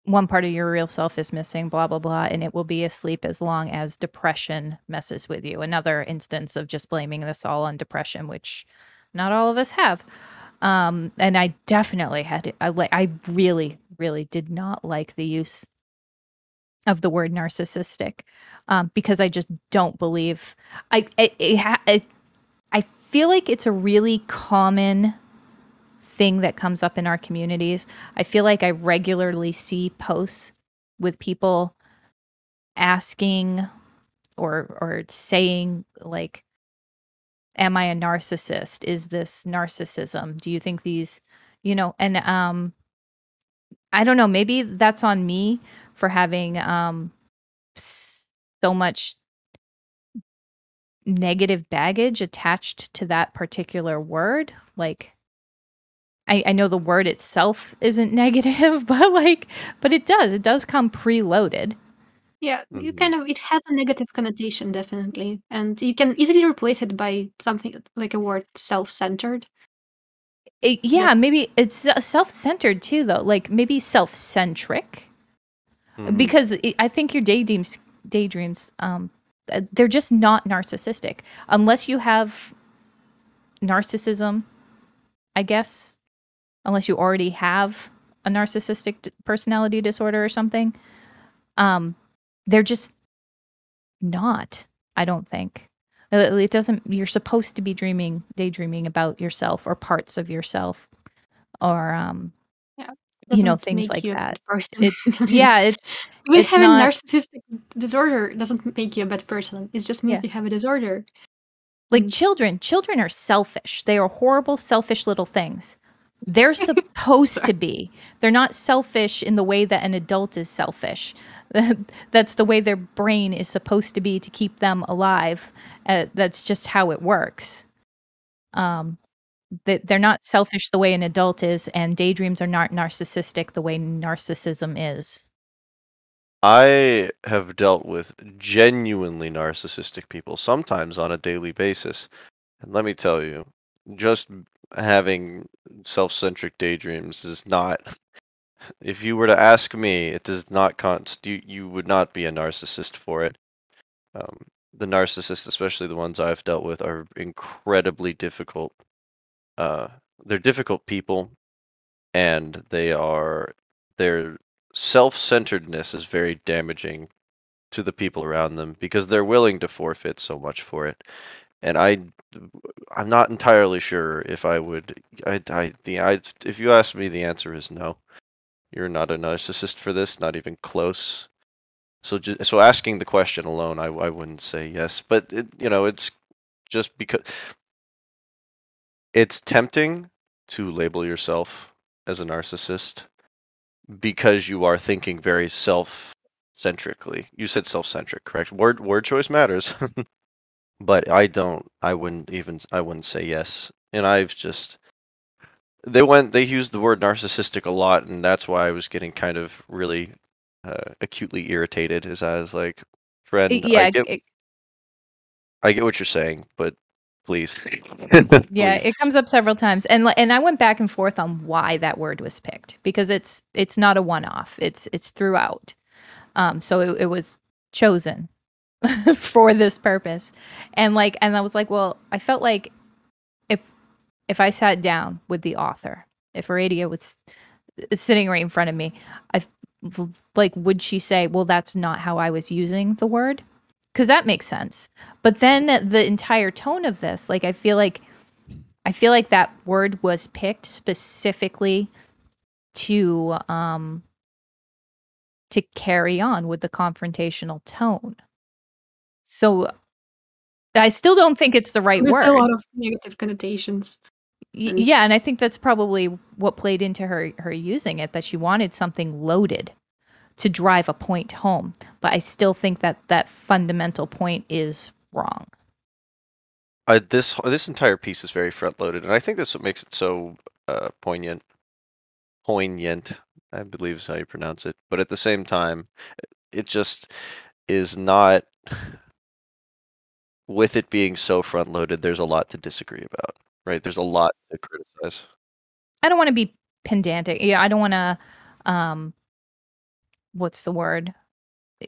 Speaker 1: one part of your real self is missing, blah blah blah, and it will be asleep as long as depression messes with you. Another instance of just blaming this all on depression, which not all of us have. And I definitely had I really really did not like the use of the word narcissistic, because I just don't believe I feel like it's a really common thing that comes up in our communities. I feel like I regularly see posts with people asking or saying like, am I a narcissist? Is this narcissism? Do you think these, and I don't know, maybe that's on me for having so much negative baggage attached to that particular word. Like I know the word itself isn't negative, but it does come preloaded.
Speaker 3: Yeah, you
Speaker 2: Mhm.
Speaker 3: kind of it has a negative connotation, definitely, and you can easily replace it by something like a word self-centered.
Speaker 1: Yeah,
Speaker 3: That
Speaker 1: maybe it's self-centered too, though. Like maybe self-centric,
Speaker 2: Mhm.
Speaker 1: because I think your daydreams, they're just not narcissistic unless you have narcissism, I guess. Unless you already have a narcissistic personality disorder or something, um, they're just not, I don't think. It doesn't you're supposed to be daydreaming about yourself or parts of yourself or,
Speaker 3: yeah, it doesn't
Speaker 1: things
Speaker 3: make
Speaker 1: like
Speaker 3: you a
Speaker 1: that.
Speaker 3: bad person.
Speaker 1: It
Speaker 3: Like,
Speaker 1: Yeah,
Speaker 3: even
Speaker 1: it's
Speaker 3: having
Speaker 1: not
Speaker 3: narcissistic disorder doesn't make you a bad person. It just means
Speaker 1: yeah.
Speaker 3: you have a disorder.
Speaker 1: Like
Speaker 3: And
Speaker 1: children are selfish. They are horrible, selfish little things. They're supposed
Speaker 3: sorry.
Speaker 1: to be. They're not selfish in the way that an adult is selfish. That's the way their brain is supposed to be to keep them alive. That's just how it works. Um, they're not selfish the way an adult is, and daydreams are not narcissistic the way narcissism is.
Speaker 2: I have dealt with genuinely narcissistic people sometimes on a daily basis. And let me tell you, just having self-centric daydreams is not, if you were to ask me, it does not constitute, you would not be a narcissist for it. Um, the narcissists, especially the ones I've dealt with, are incredibly difficult. Uh, they're difficult people, and their self-centeredness is very damaging to the people around them because they're willing to forfeit so much for it. And I'm not entirely sure if I would. If you ask me, the answer is no. You're not a narcissist for this, not even close. So asking the question alone, I wouldn't say yes. But it's just because it's tempting to label yourself as a narcissist because you are thinking very self-centrically. You said self-centric, correct? Word choice matters. But I wouldn't say yes. And I've just they used the word narcissistic a lot, and that's why I was getting kind of really acutely irritated as I was like, friend,
Speaker 1: Yeah,
Speaker 2: I get what you're saying, but please.
Speaker 1: yeah,
Speaker 2: Please.
Speaker 1: it comes up several times, and I went back and forth on why that word was picked because it's not a one-off. It's throughout. So it was chosen for this purpose, and I was like, well, I felt like if if I sat down with the author, if Eretaia was sitting right in front of me, I like, would she say, well, that's not how I was using the word? Because that makes sense. But then the entire tone of this, like, I feel like that word was picked specifically to to carry on with the confrontational tone. So I still don't think it's the right
Speaker 3: There's a
Speaker 1: word.
Speaker 3: lot of negative connotations. And
Speaker 1: Yeah, and I think that's probably what played into her using it, that she wanted something loaded to drive a point home. But I still think that that fundamental point is wrong.
Speaker 2: This entire piece is very front loaded, and I think that's what makes it so poignant. Poignant, I believe is how you pronounce it. But at the same time, it just is not with it being so front loaded, there's a lot to disagree about, right? There's a lot to criticize.
Speaker 1: I don't want to be pedantic. Yeah, I don't want to, what's the word?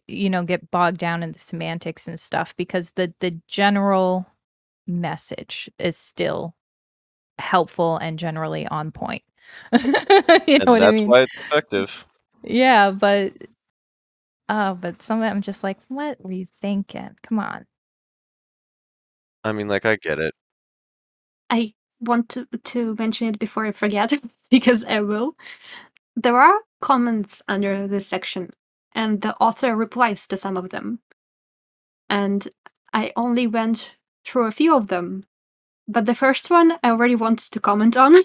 Speaker 1: Get bogged down in the semantics and stuff, because the general message is still helpful and generally on point. You know
Speaker 2: And
Speaker 1: what I
Speaker 2: that's
Speaker 1: mean?
Speaker 2: why it's effective.
Speaker 1: Yeah, but some of it I'm just like, what were you thinking? Come on.
Speaker 2: I mean, like, I get it.
Speaker 3: I want to mention it before I forget, because I will. There are comments under this section, and the author replies to some of them. And I only went through a few of them. But the first one I already want to comment on.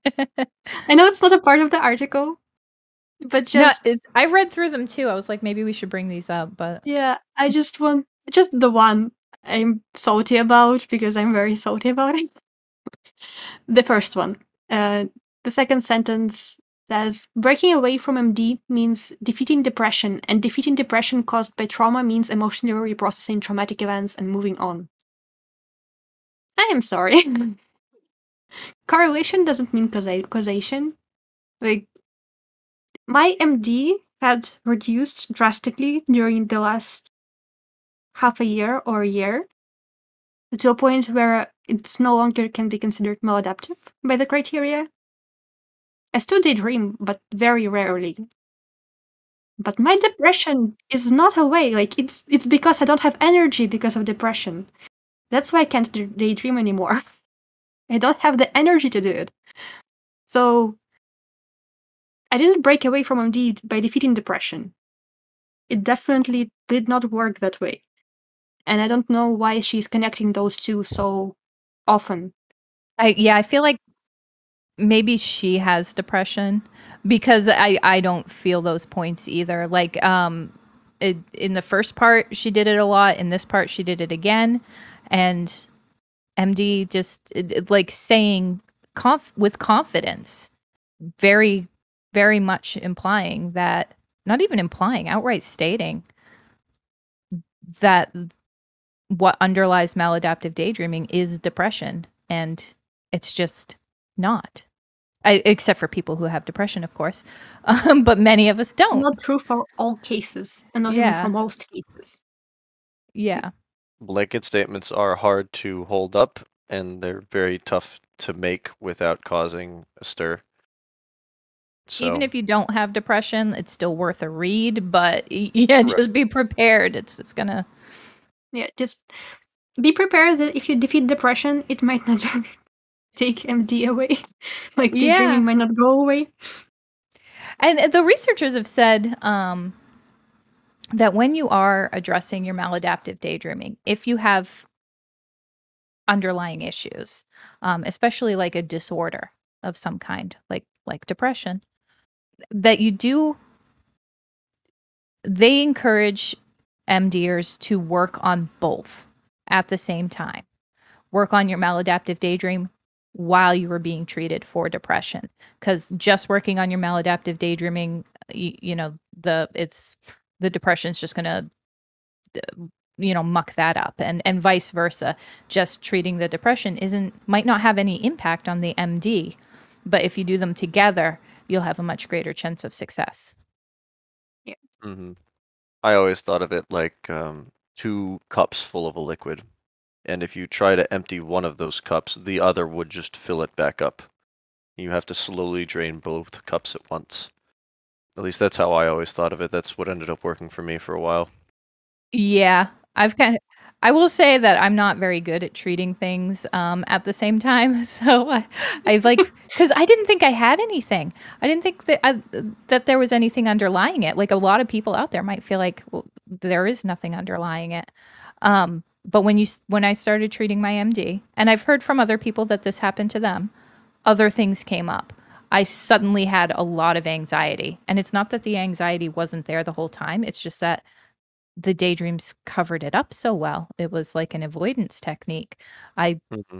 Speaker 3: I know it's not a part of the article, but just
Speaker 1: I read through them too. I was like, maybe we should bring these up, but
Speaker 3: yeah, I just want just the one I'm salty about, because I'm very salty about it. The first one. The second sentence says, breaking away from MD means defeating depression, and defeating depression caused by trauma means emotionally reprocessing traumatic events and moving on. I am sorry. Correlation doesn't mean causation. Like, my MD had reduced drastically during the last half a year or a year, to a point where it's no longer can be considered maladaptive by the criteria. I still daydream, but very rarely. But my depression is not away. Like, it's because I don't have energy because of depression. That's why I can't daydream anymore. I don't have the energy to do it. So I didn't break away from MD by defeating depression. It definitely did not work that way. And I don't know why she's connecting those two so often.
Speaker 1: I feel like maybe she has depression, because I don't feel those points either. Like, in the first part she did it a lot. In this part she did it again, and MD just like saying with confidence, very, very much implying that, not even implying, outright stating that what underlies maladaptive daydreaming is depression, and it's just not. Except for people who have depression, of course, but many of us don't.
Speaker 3: Not true for all cases, and not even for
Speaker 1: Yeah,
Speaker 3: most cases.
Speaker 1: yeah.
Speaker 2: Blanket statements are hard to hold up, and they're very tough to make without causing a stir. So,
Speaker 1: Even if you don't have depression, it's still worth a read. But yeah, just be prepared. It's gonna.
Speaker 3: Yeah, just be prepared that if you defeat depression, it might not take MD away. Like, daydreaming
Speaker 1: Yeah,
Speaker 3: might not go away.
Speaker 1: and the researchers have said that when you are addressing your maladaptive daydreaming, if you have underlying issues, especially like a disorder of some kind, like depression, that they encourage MDers to work on both at the same time. Work on your maladaptive daydream while you were being treated for depression, because just working on your maladaptive daydreaming, the depression's just gonna muck that up, and vice versa. Just treating the depression might not have any impact on the MD, but if you do them together, you'll have a much greater chance of success.
Speaker 3: Yeah.
Speaker 2: Mm-hmm. I always thought of it like 2 cups full of a liquid, and if you try to empty one of those cups, the other would just fill it back up. You have to slowly drain both cups at once. At least that's how I always thought of it. That's what ended up working for me for a while.
Speaker 1: Yeah, I will say that I'm not very good at treating things at the same time. So I like, because I didn't think I had anything. I didn't think that there was anything underlying it. Like, a lot of people out there might feel like, well, there is nothing underlying it. But when I started treating my MD, and I've heard from other people that this happened to them, other things came up. I suddenly had a lot of anxiety, and it's not that the anxiety wasn't there the whole time. It's just that the daydreams covered it up so well. It was like an avoidance technique. I
Speaker 2: Mm-hmm.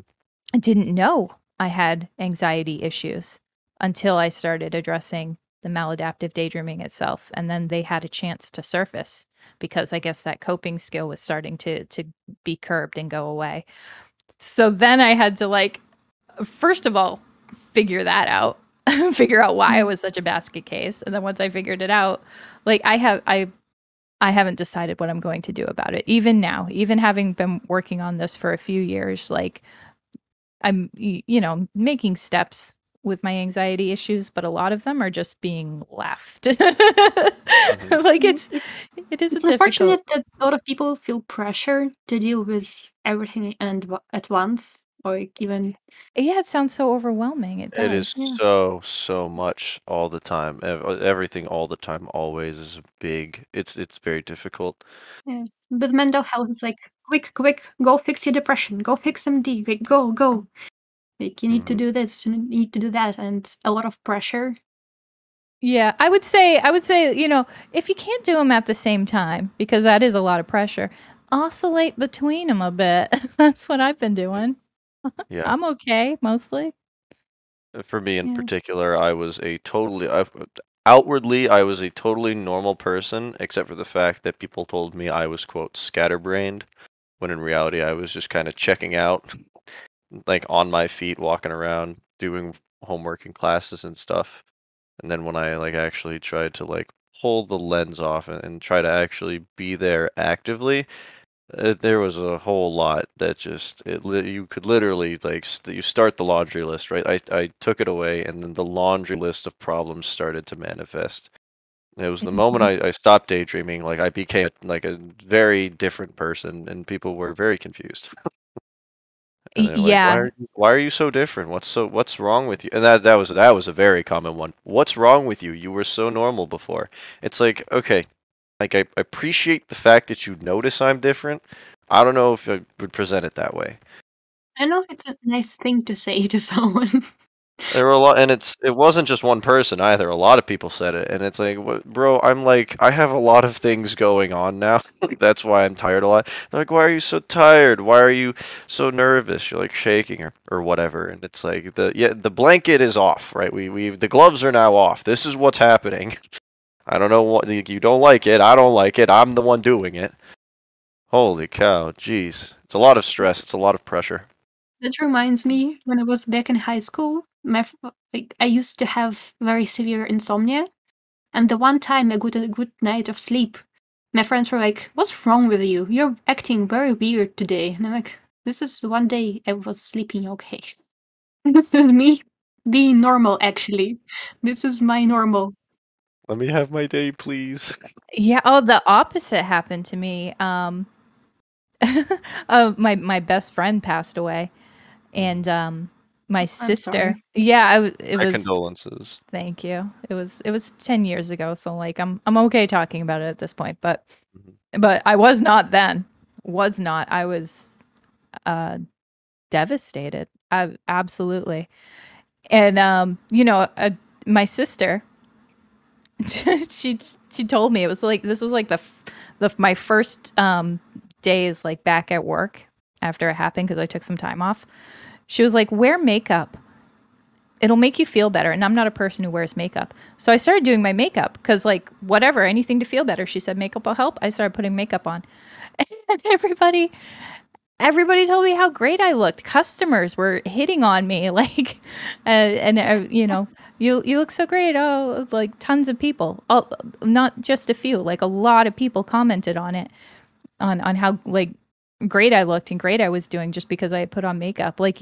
Speaker 1: didn't know I had anxiety issues until I started addressing the maladaptive daydreaming itself. And then they had a chance to surface because I guess that coping skill was starting to be curbed and go away. So then I had to like, first of all, figure that out, figure out why I was such a basket case. And then once I figured it out, like I haven't decided what I'm going to do about it. Even now, even having been working on this for a few years, like I'm, making steps with my anxiety issues, but a lot of them are just being left. Like it is
Speaker 3: It's
Speaker 1: difficult.
Speaker 3: unfortunate that a lot of people feel pressure to deal with everything at once, or even.
Speaker 1: Yeah, it sounds so overwhelming. It does.
Speaker 2: It is so much all the time. Everything all the time, always is big. It's very difficult.
Speaker 3: Yeah. But mental health is like, quick, go fix your depression, go fix MD, like, go. Like, you need to do this, you need to do that, and it's a lot of pressure.
Speaker 1: Yeah, I would say, if you can't do them at the same time, because that is a lot of pressure, oscillate between them a bit. That's what I've been doing.
Speaker 2: Yeah.
Speaker 1: I'm okay, mostly.
Speaker 2: For me in particular, I was outwardly, I was a totally normal person, except for the fact that people told me I was, quote, scatterbrained, when in reality I was just kind of checking out, like on my feet, walking around, doing homework and classes and stuff. And then when I like actually tried to like pull the lens off and try to actually be there actively, there was a whole lot that just you could literally like you start the laundry list, right? I took it away, and then the laundry list of problems started to manifest. It was the moment I stopped daydreaming, like I became like a very different person, and people were very confused. And they're like,
Speaker 1: Yeah.
Speaker 2: why are you so different? What's wrong with you?" And that was a very common one. "What's wrong with you? You were so normal before." It's like, okay, like I appreciate the fact that you notice I'm different. I don't know if I would present it that way.
Speaker 3: I don't know if it's a nice thing to say to someone.
Speaker 2: There were a lot, and it wasn't just one person either. A lot of people said it, and it's like, bro, I'm like, I have a lot of things going on now. That's why I'm tired a lot. They're like, why are you so tired? Why are you so nervous? You're like shaking or whatever, and it's like the blanket is off, right? The gloves are now off. This is what's happening. I don't know what you don't like it. I don't like it. I'm the one doing it. Holy cow, jeez. It's a lot of stress. It's a lot of pressure.
Speaker 3: That reminds me, when I was back in high school, I used to have very severe insomnia, and the one time I got a good night of sleep, my friends were like, "What's wrong with you? You're acting very weird today." And I'm like, "This is one day I was sleeping okay. This is me being normal, actually. This is my normal."
Speaker 2: Let me have my day, please.
Speaker 1: Yeah. Oh, the opposite happened to me. My best friend passed away, and my sister.
Speaker 3: sorry.
Speaker 1: Yeah, it
Speaker 2: My
Speaker 1: was.
Speaker 2: condolences.
Speaker 1: Thank you. It was 10 years ago, so like I'm okay talking about it at this point, but I was not then. Was not. I was devastated. Absolutely. And my sister she told me it was like this was like my first days like back at work after it happened because I took some time off. She was like, "Wear makeup. It'll make you feel better." And I'm not a person who wears makeup. So I started doing my makeup because like whatever, anything to feel better. She said makeup will help. I started putting makeup on. And everybody told me how great I looked. Customers were hitting on me like you look so great. Oh, like tons of people. Oh, not just a few, like a lot of people commented on it on how like great I looked and great I was doing just because I had put on makeup. Like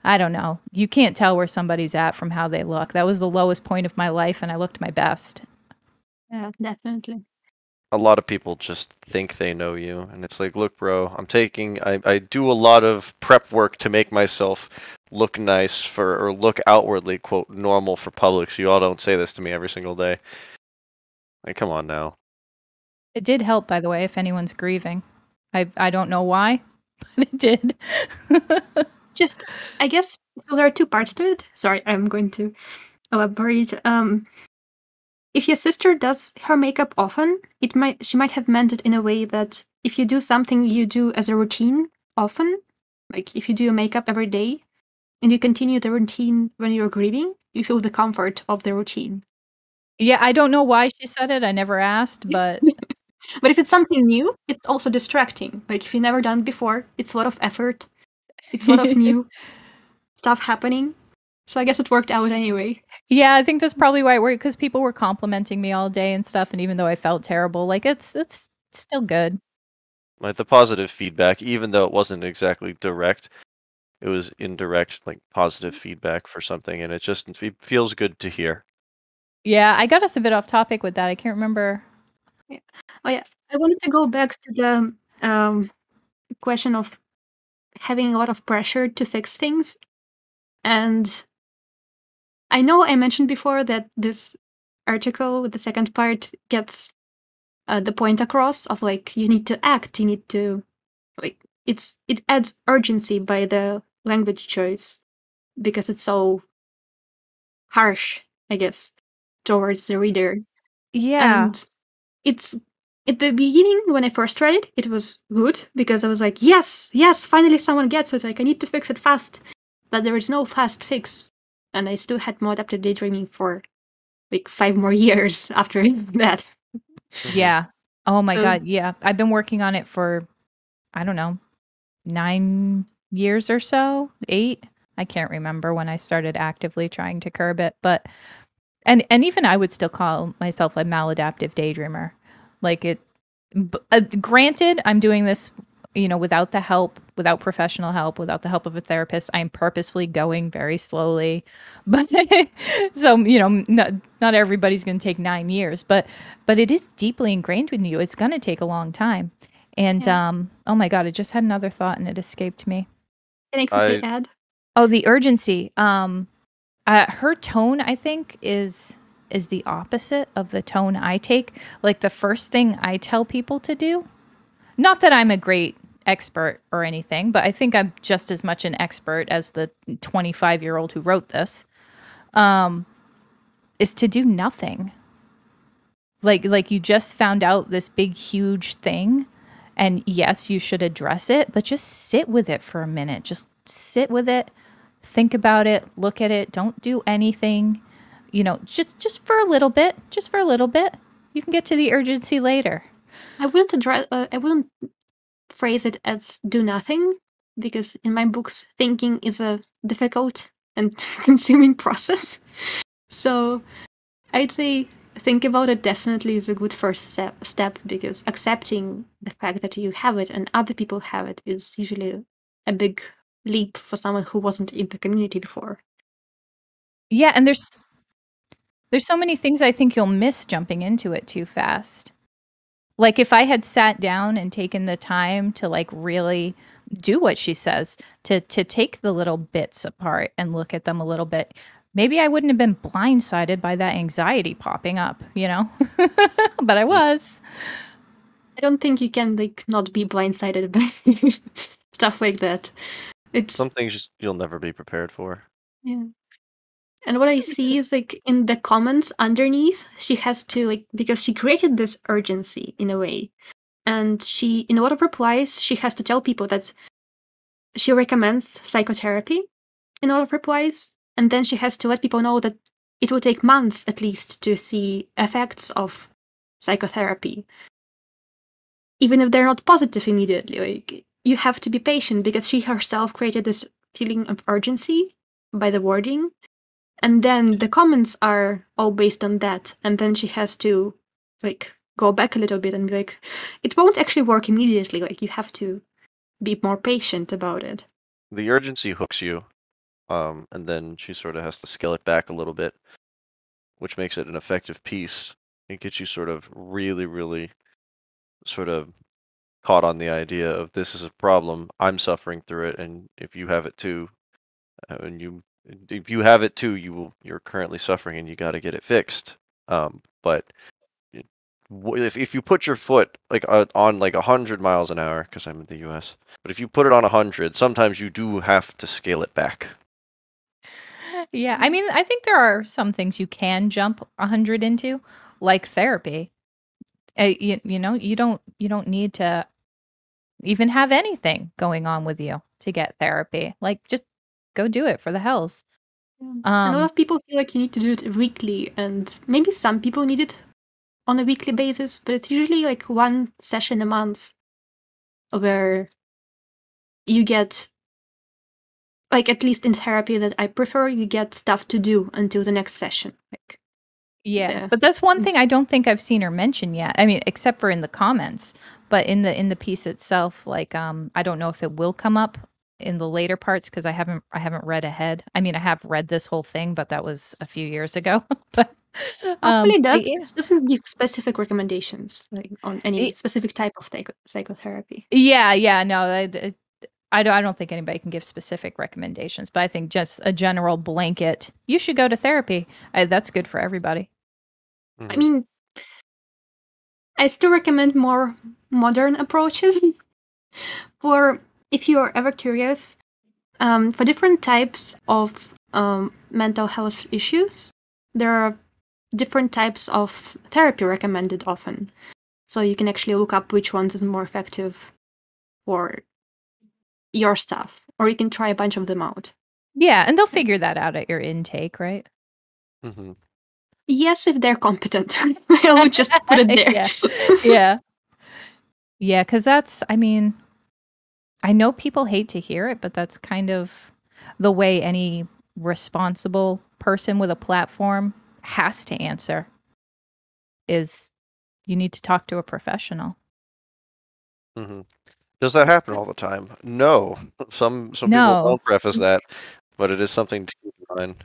Speaker 1: I don't know. You can't tell where somebody's at from how they look. That was the lowest point of my life, and I looked my best.
Speaker 3: Yeah, definitely.
Speaker 2: A lot of people just think they know you, and it's like, look, bro, I do a lot of prep work to make myself look nice or look outwardly, quote, normal for public, so you all don't say this to me every single day. Like, come on now.
Speaker 1: It did help, by the way, if anyone's grieving. I don't know why, but it did.
Speaker 3: Just, I guess, so there are two parts to it. Sorry, I'm going to elaborate. If your sister does her makeup often, she might have meant it in a way that if you do something you do as a routine often, like if you do your makeup every day, and you continue the routine when you're grieving, you feel the comfort of the routine.
Speaker 1: Yeah, I don't know why she said it. I never asked, but
Speaker 3: But if it's something new, it's also distracting. Like if you've never done it before, it's a lot of effort. It's a lot of new stuff happening. So I guess it worked out anyway.
Speaker 1: Yeah, I think that's probably why it worked, because people were complimenting me all day and stuff, and even though I felt terrible, like it's still good.
Speaker 2: Like the positive feedback, even though it wasn't exactly direct, it was indirect, like positive feedback for something, and it feels good to hear.
Speaker 1: Yeah, I got us a bit off topic with that. I can't remember.
Speaker 3: Yeah. Oh yeah, I wanted to go back to the question of having a lot of pressure to fix things. And I know I mentioned before that this article, the second part, gets the point across of like you need to act, you need to like it adds urgency by the language choice because it's so harsh, I guess, towards the reader.
Speaker 1: Yeah.
Speaker 3: And it's at the beginning when I first read it, it was good because I was like, yes, finally someone gets it. Like I need to fix it fast, but there is no fast fix, and I still had Maladaptive Daydreaming for like 5 more years after that.
Speaker 1: Yeah. Oh my
Speaker 3: So
Speaker 1: God. Yeah. I've been working on it for, I don't know, 9 years or so, 8. I can't remember when I started actively trying to curb it, but and even I would still call myself a maladaptive daydreamer. Like granted, I'm doing this, without the help, without professional help, without the help of a therapist. I'm purposefully going very slowly, but so not everybody's going to take 9 years, but it is deeply ingrained in you. It's going to take a long time, and
Speaker 3: yeah.
Speaker 1: oh my God, I just had another thought and it escaped me.
Speaker 3: Can I quickly
Speaker 2: I
Speaker 3: add?
Speaker 1: Oh, the urgency. Her tone, I think, is the opposite of the tone I take. Like the first thing I tell people to do, not that I'm a great expert or anything, but I think I'm just as much an expert as the 25-year-old who wrote this, is to do nothing. Like you just found out this big, huge thing, and yes, you should address it, but just sit with it for a minute. Just sit with it, think about it, look at it. Don't do anything. Just for a little bit. Just for a little bit. You can get to the urgency later.
Speaker 3: I wouldn't phrase it as do nothing because in my books, thinking is a difficult and consuming process. So I'd say think about it definitely is a good first step because accepting the fact that you have it and other people have it is usually a big leap for someone who wasn't in the community before.
Speaker 1: Yeah, and there's so many things I think you'll miss jumping into it too fast. Like if I had sat down and taken the time to like really do what she says, to take the little bits apart and look at them a little bit, maybe I wouldn't have been blindsided by that anxiety popping up, But I was.
Speaker 3: I don't think you can like not be blindsided by stuff like that. It's
Speaker 2: some things you'll never be prepared for.
Speaker 3: yeah. And what I see is like in the comments underneath, she has to like because she created this urgency in a way. And she in a lot of replies, she has to tell people that she recommends psychotherapy in a lot of replies. And then she has to let people know that it will take months at least to see effects of psychotherapy. Even if they're not positive immediately. Like you have to be patient because she herself created this feeling of urgency by the wording. And then the comments are all based on that. And then she has to like go back a little bit and be like, it won't actually work immediately. Like you have to be more patient about it.
Speaker 2: The urgency hooks you, and then she sort of has to scale it back a little bit, which makes it an effective piece. It gets you sort of really, really sort of caught on the idea of this is a problem. I'm suffering through it, and if you have it too, and if you have it too, you're currently suffering, and you got to get it fixed. But if you put your foot like on like 100 miles an hour, because I'm in the U.S., but if you put it on 100, sometimes you do have to scale it back.
Speaker 1: Yeah, I mean, I think there are some things you can jump 100 into, like therapy. You don't need to even have anything going on with you to get therapy. Like just go do it for the hells.
Speaker 3: A lot of people feel like you need to do it weekly, and maybe some people need it on a weekly basis, but it's usually like one session a month where you get, like, at least in therapy that I prefer, you get stuff to do until the next session. Like,
Speaker 1: yeah, but that's one thing
Speaker 3: it's-
Speaker 1: I don't think I've seen her mention yet. I mean, except for in the comments, but in the piece itself, like I don't know if it will come up in the later parts because I haven't read ahead. I mean, I have read this whole thing, but that was a few years ago. But
Speaker 3: Hopefully it does.
Speaker 1: yeah.
Speaker 3: It doesn't give specific recommendations like on any specific type of psychotherapy.
Speaker 1: Yeah, no, I don't think anybody can give specific recommendations, but I think just a general blanket, you should go to therapy. That's good for everybody.
Speaker 3: I mean, I still recommend more modern approaches for if you are ever curious. For different types of mental health issues, there are different types of therapy recommended often. So you can actually look up which ones is more effective for your stuff, or you can try a bunch of them out.
Speaker 1: Yeah, and they'll figure that out at your intake, right?
Speaker 2: Mm-hmm.
Speaker 3: Yes, if they're competent. I would just put it there.
Speaker 1: Yeah, because that's, I mean, I know people hate to hear it, but that's kind of the way any responsible person with a platform has to answer is you need to talk to a professional.
Speaker 2: Mm-hmm. Does that happen all the time? No. Some people
Speaker 1: No.
Speaker 2: don't preface that, but it is something to keep in mind.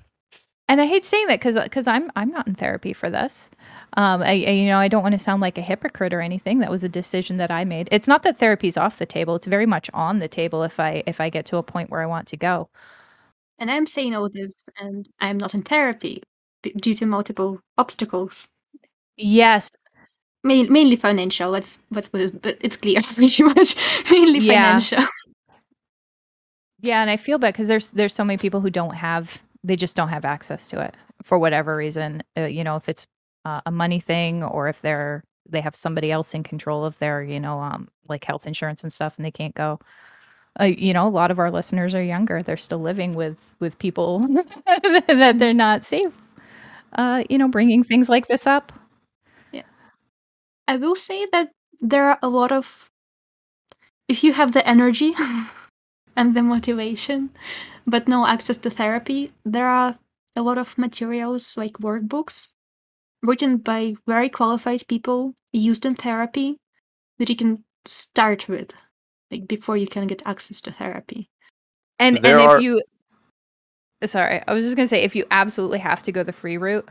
Speaker 1: And I hate saying that because I'm not in therapy for this. I don't want to sound like a hypocrite or anything. That was a decision that I made. It's not that therapy's off the table. It's very much on the table if I get to a point where I want to go.
Speaker 3: And I'm saying all this, and I'm not in therapy due to multiple obstacles.
Speaker 1: Yes.
Speaker 3: Mainly financial. Let's put it, but it's clear pretty much. Mainly financial.
Speaker 1: Yeah, and I feel bad because there's so many people who they just don't have access to it for whatever reason. If it's a money thing or if they have somebody else in control of their like health insurance and stuff, and they can't go. A lot of our listeners are younger. They're still living with people that they're not safe. Bringing things like this up.
Speaker 3: Yeah, I will say that there are a lot of, if you have the energy and the motivation, but no access to therapy, there are a lot of materials like workbooks written by very qualified people used in therapy that you can start with, like before you can get access to therapy.
Speaker 1: And if you, sorry, I was just gonna say, if you absolutely have to go the free route,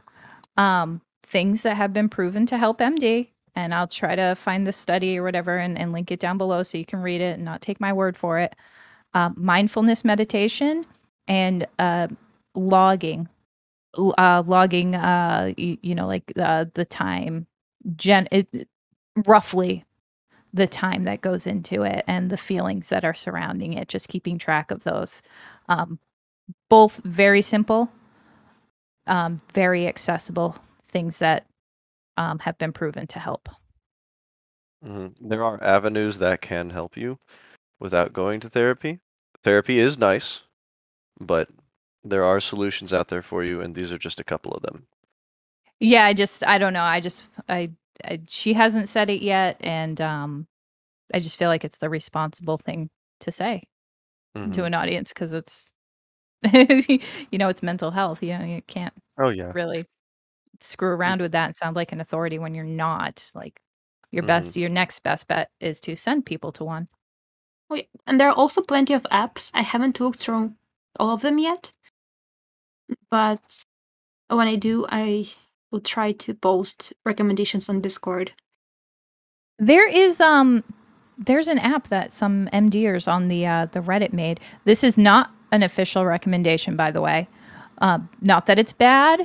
Speaker 1: things that have been proven to help MD, and I'll try to find the study or whatever and link it down below so you can read it and not take my word for it. Mindfulness meditation and logging, like the time, roughly the time that goes into it and the feelings that are surrounding it, just keeping track of those. Both very simple, very accessible things that have been proven to help.
Speaker 2: Mm-hmm. There are avenues that can help you without going to therapy. Therapy is nice, but there are solutions out there for you, and these are just a couple of them.
Speaker 1: Yeah, I don't know. She hasn't said it yet, and I just feel like it's the responsible thing to say to an audience because it's, it's mental health. You can't really screw around with that and sound like an authority when you're not. Like your next best bet is to send people to one.
Speaker 3: And there are also plenty of apps. I haven't looked through all of them yet, but when I do, I will try to post recommendations on Discord.
Speaker 1: There's an app that some MDers on the Reddit made. This is not an official recommendation, by the way. Not that it's bad.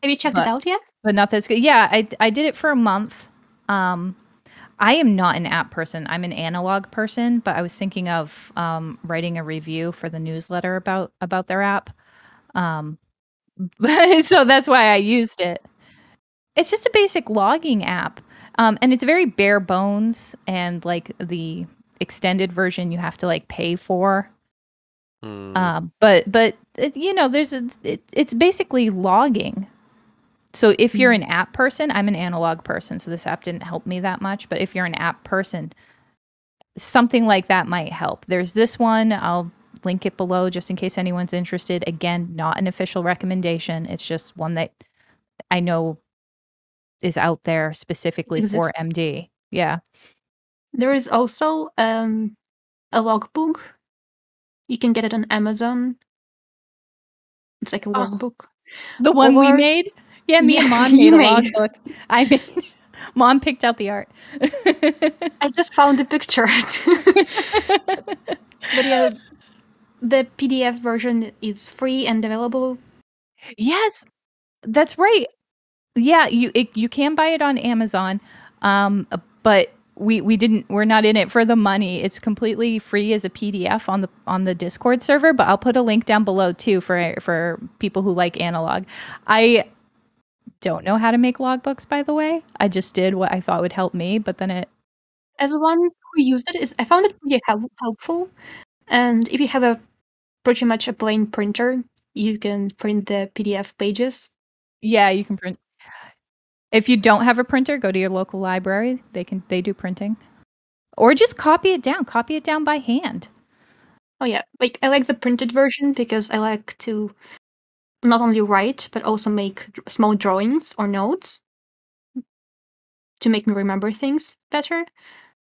Speaker 3: Have you checked it out yet?
Speaker 1: But not that it's good. Yeah, I did it for a month. I am not an app person. I'm an analog person, but I was thinking of writing a review for the newsletter about their app. So that's why I used it. It's just a basic logging app. And it's very bare bones, and like the extended version you have to like pay for. But there's it's basically logging. So if you're an app person, I'm an analog person, so this app didn't help me that much. But if you're an app person, something like that might help. There's this one. I'll link it below just in case anyone's interested. Again, not an official recommendation. It's just one that I know is out there specifically for MD. Yeah.
Speaker 3: There is also a logbook. You can get it on Amazon. It's like a workbook.
Speaker 1: The one we made? Yeah, me and Mom made a logbook. Mom picked out the art.
Speaker 3: I just found the picture. But yeah, the PDF version is free and available.
Speaker 1: Yes, that's right. Yeah, you can buy it on Amazon, but we're not in it for the money. It's completely free as a PDF on the Discord server, but I'll put a link down below too for people who like analog. I don't know how to make logbooks, by the way. I just did what I thought would help me, but then
Speaker 3: as one who used it, I found it pretty helpful. And if you have pretty much a plain printer, you can print the PDF pages.
Speaker 1: Yeah, you can print. If you don't have a printer, go to your local library. They do printing. Or just copy it down. Copy it down by hand.
Speaker 3: Oh yeah, like I like the printed version because I like to not only write but also make small drawings or notes to make me remember things better.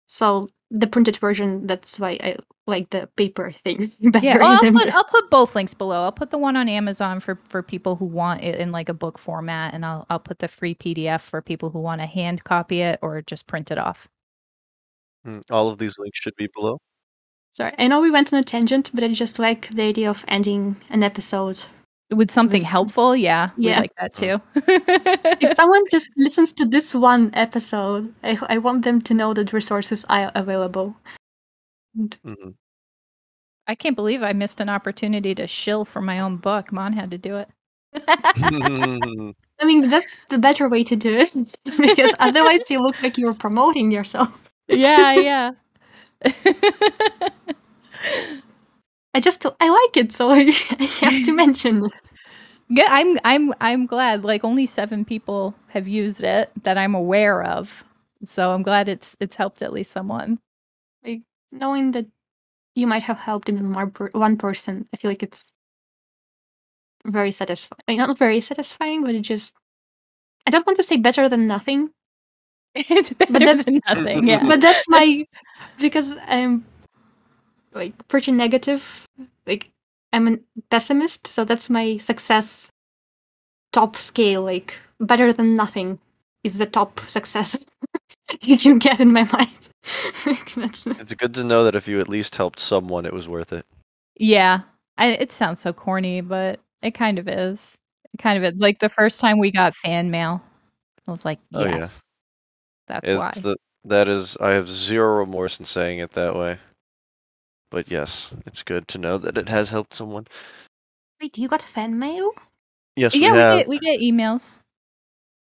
Speaker 3: So the printed version, that's why I like the paper thing better.
Speaker 1: Yeah, I'll put both links below. I'll put the one on Amazon for people who want it in like a book format, and I'll put the free PDF for people who want to hand copy it or just print it off.
Speaker 2: All of these links should be below.
Speaker 3: Sorry, I know we went on a tangent, but I just like the idea of ending an episode
Speaker 1: with something helpful. Yeah, we like that too.
Speaker 3: If someone just listens to this one episode, I want them to know that resources are available.
Speaker 1: I can't believe I missed an opportunity to shill for my own book. Mon had to do it.
Speaker 3: I mean, that's the better way to do it, because otherwise you look like you're promoting yourself.
Speaker 1: Yeah.
Speaker 3: I like it, so I have to mention it.
Speaker 1: Yeah, I'm glad. Like only 7 people have used it that I'm aware of, so I'm glad it's helped at least someone.
Speaker 3: Like knowing that you might have helped even one person, I feel like it's very satisfying. Like, not very satisfying, but it just, I don't want to say better than nothing.
Speaker 1: It's better than nothing. Yeah,
Speaker 3: but that's my, because I'm like pretty negative. Like I'm a pessimist, so that's my success top scale. Like better than nothing is the top success you can get in my mind.
Speaker 2: It's good to know that if you at least helped someone, it was worth it.
Speaker 1: Yeah, it sounds so corny, but it kind of is. Like the first time we got fan mail, I was like, yes,
Speaker 2: oh, yeah.
Speaker 1: That's why.
Speaker 2: That is, I have zero remorse in saying it that way. But yes, it's good to know that it has helped someone.
Speaker 3: Wait, you got fan mail?
Speaker 2: Yes, we have.
Speaker 1: We get emails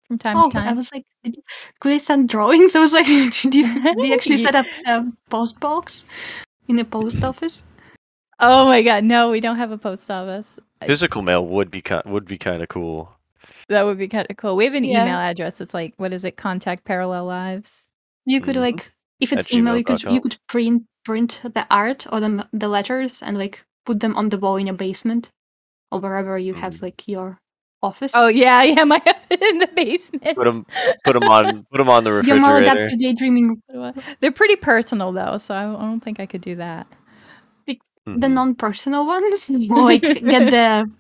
Speaker 1: from time to time.
Speaker 3: I was like, could I send drawings? I was like, did you actually set up a post box in a post office?
Speaker 1: Oh my god, no, we don't have a post office.
Speaker 2: Physical mail would be kind of cool.
Speaker 1: That would be kind of cool. We have an email address. It's like, what is it? Contact Parallel Lives.
Speaker 3: You could like, if it's email, you could print the art or the letters and like put them on the wall in a basement or wherever you have like your office.
Speaker 1: Oh yeah, my in the basement.
Speaker 2: Put them on the refrigerator.
Speaker 3: Your Maladaptive Daydreaming.
Speaker 1: They're pretty personal though, so I don't think I could do that.
Speaker 3: The non-personal ones, like get the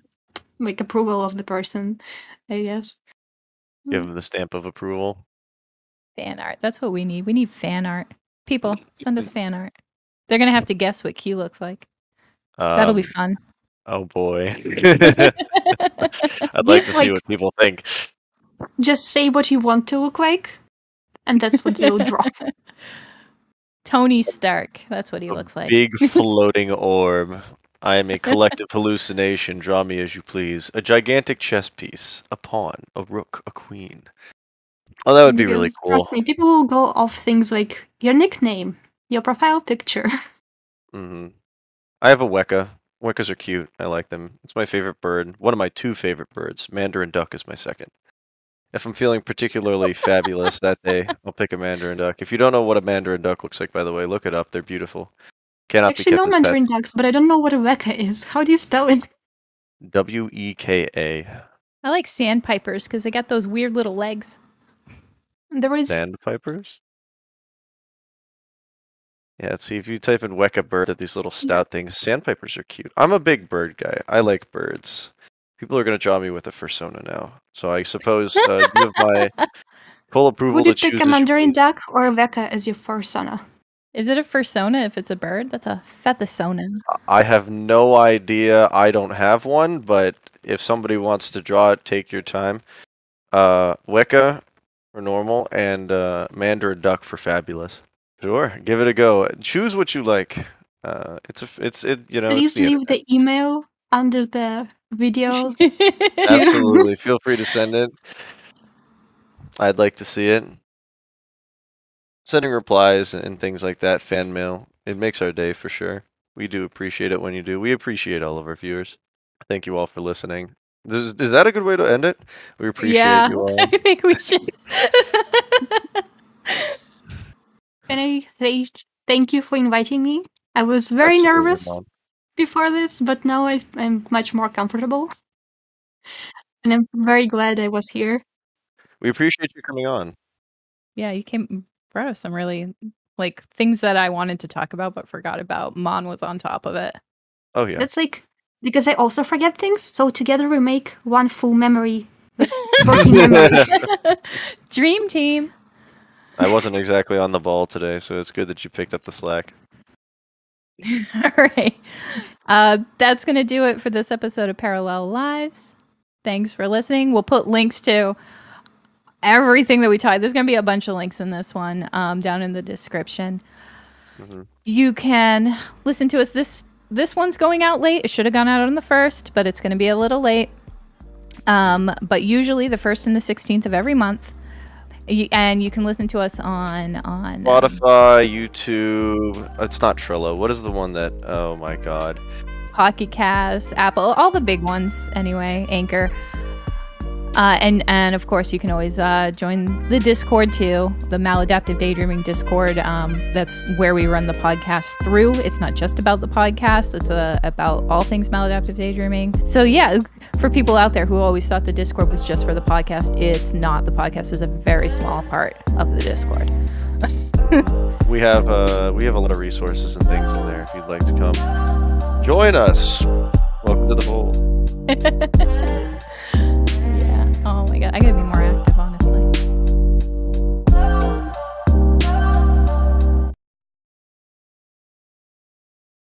Speaker 3: like approval of the person, I guess.
Speaker 2: Give them the stamp of approval.
Speaker 1: Fan art. That's what we need. We need fan art. People, send us fan art. They're gonna have to guess what Q looks like. That'll be fun.
Speaker 2: Oh boy. I'd like to see what people think.
Speaker 3: Just say what you want to look like, and that's what you'll draw.
Speaker 1: Tony Stark. That's what he looks like.
Speaker 2: Big floating orb. I am a collective hallucination. Draw me as you please. A gigantic chess piece. A pawn. A rook. A queen. Oh, that would be really cool.
Speaker 3: Trust me, people will go off things like your nickname, your profile picture.
Speaker 2: I have a Weka. Wekas are cute. I like them. It's my favorite bird. One of my 2 favorite birds. Mandarin duck is my second. If I'm feeling particularly fabulous that day, I'll pick a mandarin duck. If you don't know what a mandarin duck looks like, by the way, look it up. They're beautiful.
Speaker 3: I
Speaker 2: Cannot be
Speaker 3: actually know
Speaker 2: kept as pets.
Speaker 3: Mandarin ducks, but I don't know what a weka is. How do you spell it?
Speaker 2: W-E-K-A.
Speaker 1: I like sandpipers because they got those weird little legs.
Speaker 3: There is
Speaker 2: Sandpipers? Yeah, see, if you type in weka bird, at these little stout things, sandpipers are cute. I'm a big bird guy. I like birds. People are going to draw me with a fursona now. So I suppose you have my full approval
Speaker 3: Would you
Speaker 2: to choose
Speaker 3: pick a
Speaker 2: as your
Speaker 3: Mandarin
Speaker 2: queen.
Speaker 3: duck or a weka as your fursona?
Speaker 1: Is it a fursona if it's a bird? That's a fethasona.
Speaker 2: I have no idea. I don't have one, but if somebody wants to draw it, take your time. Weka for normal and mandarin duck for fabulous. Sure, give it a go. Choose what you like. It's you know.
Speaker 3: Please
Speaker 2: It's the
Speaker 3: leave
Speaker 2: internet.
Speaker 3: the email under the video.
Speaker 2: Absolutely, feel free to send it. I'd like to see it. Sending replies and things like that, fan mail. It makes our day for sure. We do appreciate it when you do. We appreciate all of our viewers. Thank you all for listening. Is that a good way to end it? We appreciate you all.
Speaker 1: I think we should.
Speaker 3: Can I say thank you for inviting me? I was very
Speaker 2: Absolutely,
Speaker 3: nervous
Speaker 2: Mom.
Speaker 3: before this, but now I'm much more comfortable. And I'm very glad I was here.
Speaker 2: We appreciate you coming on.
Speaker 1: Yeah, you brought us some really like things that I wanted to talk about but forgot about. Mon was on top of it.
Speaker 2: Oh yeah.
Speaker 3: That's like because I also forget things, so together we make one full memory. Working memory.
Speaker 1: Dream team.
Speaker 2: I wasn't exactly on the ball today, so it's good that you picked up the slack.
Speaker 1: All right. That's going to do it for this episode of Parallel Lives. Thanks for listening. We'll put links to everything that we talked. There's going to be a bunch of links in this one down in the description.
Speaker 2: Mm-hmm.
Speaker 1: You can listen to us. This one's going out late. It should have gone out on the 1st, but it's going to be a little late. But usually the 1st and the 16th of every month. And you can listen to us on
Speaker 2: Spotify, YouTube. It's not Trello. What is the one that? Oh my God.
Speaker 1: Pocket Cast, Apple, all the big ones anyway. Anchor. And of course, you can always join the Discord too, the Maladaptive Daydreaming Discord. That's where we run the podcast through. It's not just about the podcast. It's about all things Maladaptive Daydreaming. So yeah, for people out there who always thought the Discord was just for the podcast, it's not. The podcast is a very small part of the Discord.
Speaker 2: We have a lot of resources and things in there if you'd like to come. Join us. Welcome to the fold.
Speaker 1: Yeah. Oh my God. I gotta be more